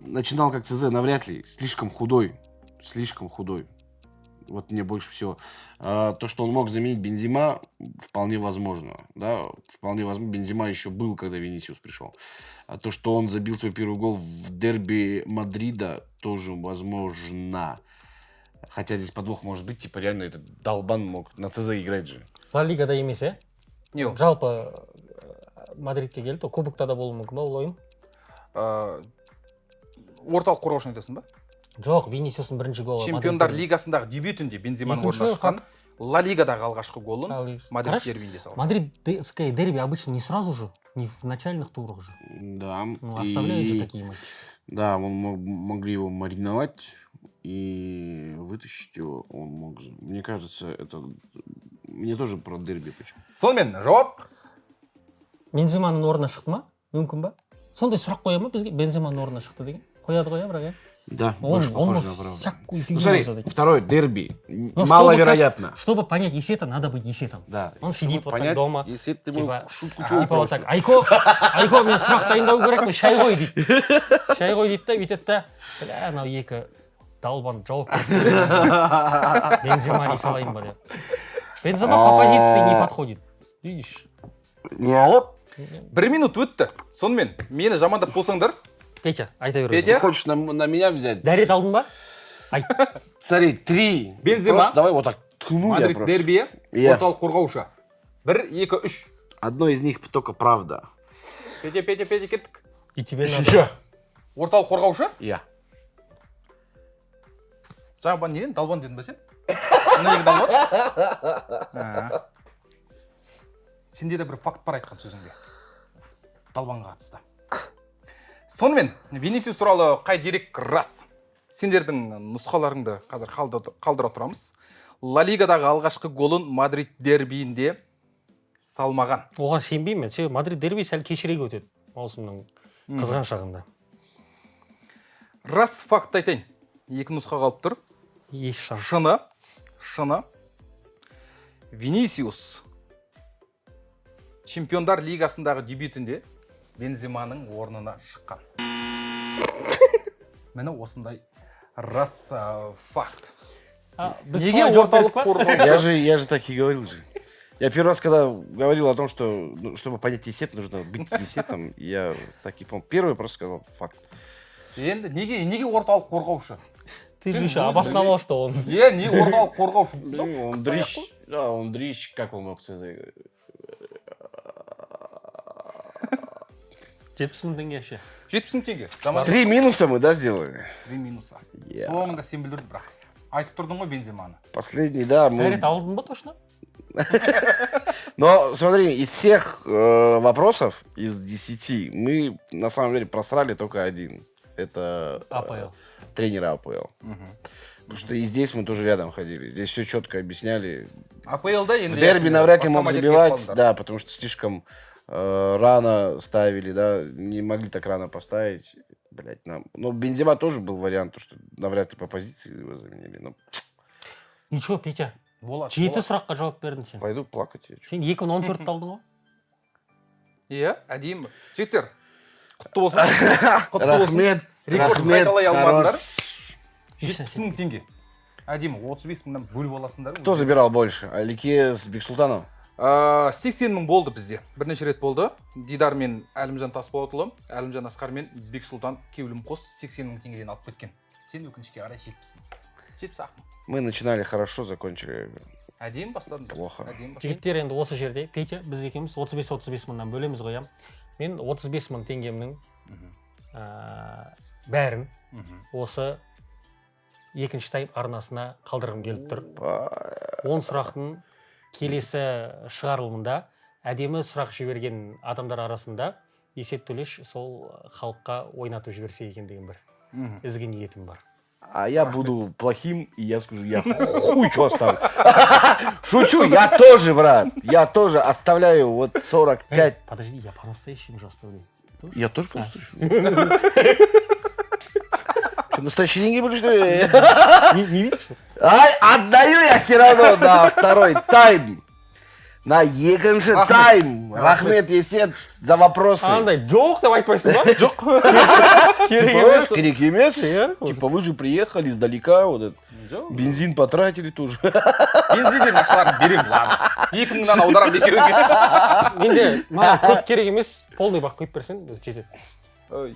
Начинал как ЦЗ, навряд ли. Слишком худой. Вот мне больше всего. То, что он мог заменить Бензема, вполне возможно. Да? Вполне возможно. Бензема еще был, когда Винисиус пришел. А то, что он забил свой первый гол в дерби Мадрида, тоже возможно. Хотя здесь подвох может быть, типа реально этот долбан мог на ЦЗ играть же. Ла Лигада емес, Не ол. жалпы Мадридке келді, кубокта да болуы мүмкін ба ол ойын? Орталық қорғаушыны айтасың ба? Жоқ, Винисиустың бірінші голы. Чемпиондар лигасындағы дебютінде Бенземаның Екінші орнына шыққан Ла Лигадағы алғашқы голын Мадрид дербиінде салған. Мадридское дерби обычно не сразу же, не в начальных турах же. Да. Ну, оставляют же такие матчи. Да, могли его мариновать и вытащить его. Он мог... Мне кажется, это... Мне тоже про дерби почему. Сонымен жауап. Бенземаның орнына шықты ма? Мүмкін ба? Сондай сұрақ қоя ма бізге? Бенземаның орнына шықты деген? Қояды ғой, бірақ, Да, Он больше похоже может на правду. всякую Ну, фигню смотри, задать. второй дерби. Но Маловероятно. Чтобы понять Есета, надо быть Есетом. Да. Он Чтобы сидит вот так понять, дома. Если ты Типа, шутку типа вот так, Айко, мен сұрақ дайындау керек, шай ғой дейді. Шай ғой дейді да, бүйтеді да. Бля, анау екі далбан жауап берді. Бензема дей салайын ба деп. Бензема по позиции не подходит. Видишь? Нет. 1 минут өтті. Сонымен мені жамандап болсаңдар, Петя, айта бер. Петя? Хочешь на меня взять? Дәрет алдың ба? Айт. Смотри, 3. Бензема. Просто давай вот так ткну я Мадрид просто. дербиі, Иә. орталық қорғаушы. 1, 2, 3. Одно из них только правда. Петя, кеттік. И тебе надо. Еще. Орталық қорғаушы. Я. Жаңа неден? Далбан дедің ба сен? Неге далбан? Сенде де бір факт бар айтқан сөзіңде. Далбанға қатысты. Сонымен, Винисиус туралы қай дерек рас? Сендердің нұсқаларыңды қазір қалдыра тұрамыз. Ла Лигадағы алғашқы голын Мадрид дербиінде салмаған. Оған сенбеймін мен. Себебі Мадрид дерби сәл кешірек өтеді. Маусымның қызған шағында. Рас факт айтайын. Екі нұсқа қалып тұр. Еш шанс. Шыны. Винисиус Чемпиондар лигасындағы дебютінде Бенземаның орнына шыққан. Мені осындай рас факт. Неге орталық қорғаушы? Я же так и говорил же. Я первый раз, когда говорил о том, что чтобы понять Есет, нужно быть Есетом, я так и помню. Первый просто сказал факт. Енді неге орталық қорғаушы? Ты же еще обосновал, что он... Не орталық қорғаушы. Ну, он дрищ. Да, он дрищ. Как он мог ЦЗ? 70 мың теңге ше. 70 000 теңге. 3 минуса мы, да, сделали? 3 минуса. Иә. Соңында сен білдірді бірақ. Айтып тұрдың ғой Бенземаны. Последний, да. Дәрет алдың ба точно? Но смотри, из всех вопросов, из 10, мы на самом деле просрали только один. Это АПЛ. тренера АПЛ. Потому что и здесь мы тоже рядом ходили. Здесь все четко объясняли. АПЛда В дерби навряд ли мог забивать, да, потому что слишком рано ставили, да, не могли так рано поставить. Блять, нам. Но Бензема тоже был вариант, то, что навряд ли по позиции его заменили. Но Ничего, Петя. Болады. 7 сұраққа жауап бердің сен. пойду плакать. Я чё. Сен 2014 алдың ғой? Иә, әдейі. Жігіттер, құтты болсын. Құтты болсын. Рахмет, Рекорд рахмет, қайталай алмадыңдар. хорош. 70 000 теңге. Әдемі, 35 мыңнан бөліп аласыңдар. Кто забирал больше? Алике с Бексултанов? 80 000 болды бізде. Бірнеше рет болды. Дидар мен Әлімжан Тасболатұлы, Әлімжан Асқар мен Бексұлтан Кеулім қос 80 000 теңгеден алып кеткен. Сен өкінішке қарай 70 000. 70 ақ мың. Мы начинали хорошо, закончили Әдемі бастадың. плохо. Жігіттер енді осы жерде, Петя, біз екеуміз 35 мыңнан бөлеміз ғой. Мен 35 мың теңгемнің бәрін осы екінші тайм арнасына қалдырғым келіп тұр. 10 сұрақтың келесі шығарылымында әдемі сұрақ жіберген адамдар арасында Есет Төлеш сол халыққа ойнатып жіберсе екен деген бір ізгі ниетім бар. А я буду плохим, и я скажу, я хуй что оставлю. Шучу, я тоже, брат. Я тоже оставляю вот 45. Подожди, я по-настоящему же оставляю. Я тоже по-настоящему. Что, настоящие деньги были, что ли? Не видишь? Ай, отдаю я все равно на второй тайм. На екінші тайм. Рахмет, Есет, за вопросы. Андай, жоқ деп айтпайсың ба? Жоқ. Керек емес. Типа, вы же приехали издалека. Вот это. Жоқ. Бензин потратили тоже. Бензиндердің ақшаларын беремін, ладно. 2000-нан аударамын бекерге. Менде маған көп керек емес, полный бак құйып берсең өзі жетеді.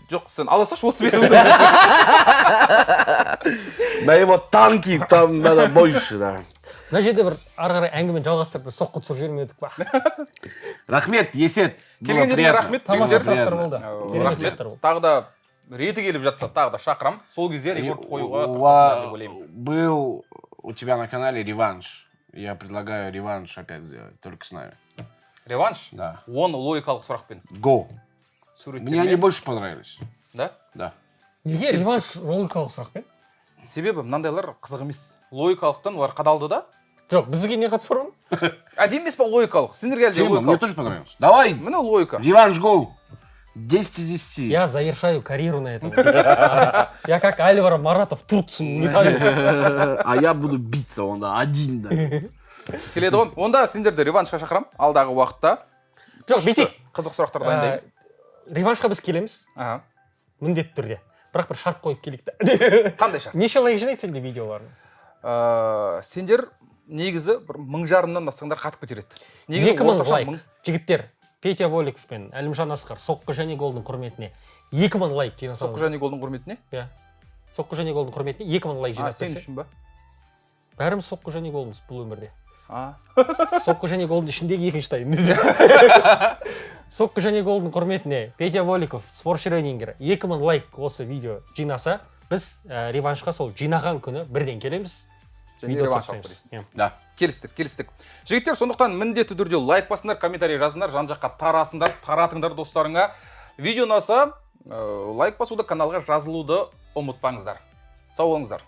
Жоқ, сен ала салшы 35 мың. На его танки там надо больше, да. Мына жерде бір ары қарай әңгімені жалғастырып бір соққы түсіріп жібермедік па? Рахмет, Есет. Келгендеріңе рахмет. Тамаша жігіттер. сұрақтар болды. Керемет Рахмет. сұрақтар болды. Тағы да реті келіп жатса, тағы да шақырам. Сол кезде рекорд қоюға тырысасыңдар деп ойлаймын. Был у тебя на канале реванш. Я предлагаю реванш опять сделать, только с нами. Реванш? Да. Он логикалық сұрақпен. Go. Мне они Суреттермен. больше понравились. Да? Да. Неге реванш логикалық сұрақпен? Себебі мынандайлар қызық емес. Логикалықтан олар қадалды да. Жоқ, бізге не қатысы бар оның? Әдемі емес па логикалық? Сендерге әлде Тема, мне логикалық? тоже понравилось. Давай, Міне логика. реванш go. 10 из 10. Я завершаю карьеру на этом. Я как Альваро Маратов Турцию метаю. А я буду биться, он один, да. Келеді ғой. Онда сендерді реваншқа шақырам. Алдағы уақытта. Жоқ, бүйтейік. Қызық сұрақтар дайындаймын. Реваншқа біз келеміз, Аха. міндетті түрде. Бірақ бір шарт қойып келейік та. Қандай шарт? Неше лайк жинайды сенде видеоларын? Сендер негізі бір 1000-жарымнан астыңдар қатып кетереді. Негізі 2000 орташа лайк. 1000. Жігіттер, Петя Воликов пен Әлімжан Асқар соққы және голдың құрметіне 2000 лайк жинасаңыз. Соққы және голдың құрметіне? Иә. Соққы және голдың құрметіне 2000 лайк Сен жинасаңыз. үшін ба? Бәріміз соққы және голдымыз бұл өмірде. А. Соққы және голдың ішіндегі екінші тайым. Соққы және голдың құрметіне Петя Воликов, спорт шренингер 2000 лайк осы видео жинаса, біз реваншқа сол жинаған күні бірден келеміз. Және Видео реванш сақтаймыз. алып Иә. Да. Келістік. Жігіттер, сондықтан міндетті түрде лайк басыңдар, комментарий жазыңдар, жан-жаққа тарасыңдар, таратыңдар достарыңа. Видео ұнаса, лайк басуды, каналға жазылуды ұмытпаңыздар. Сау болыңыздар.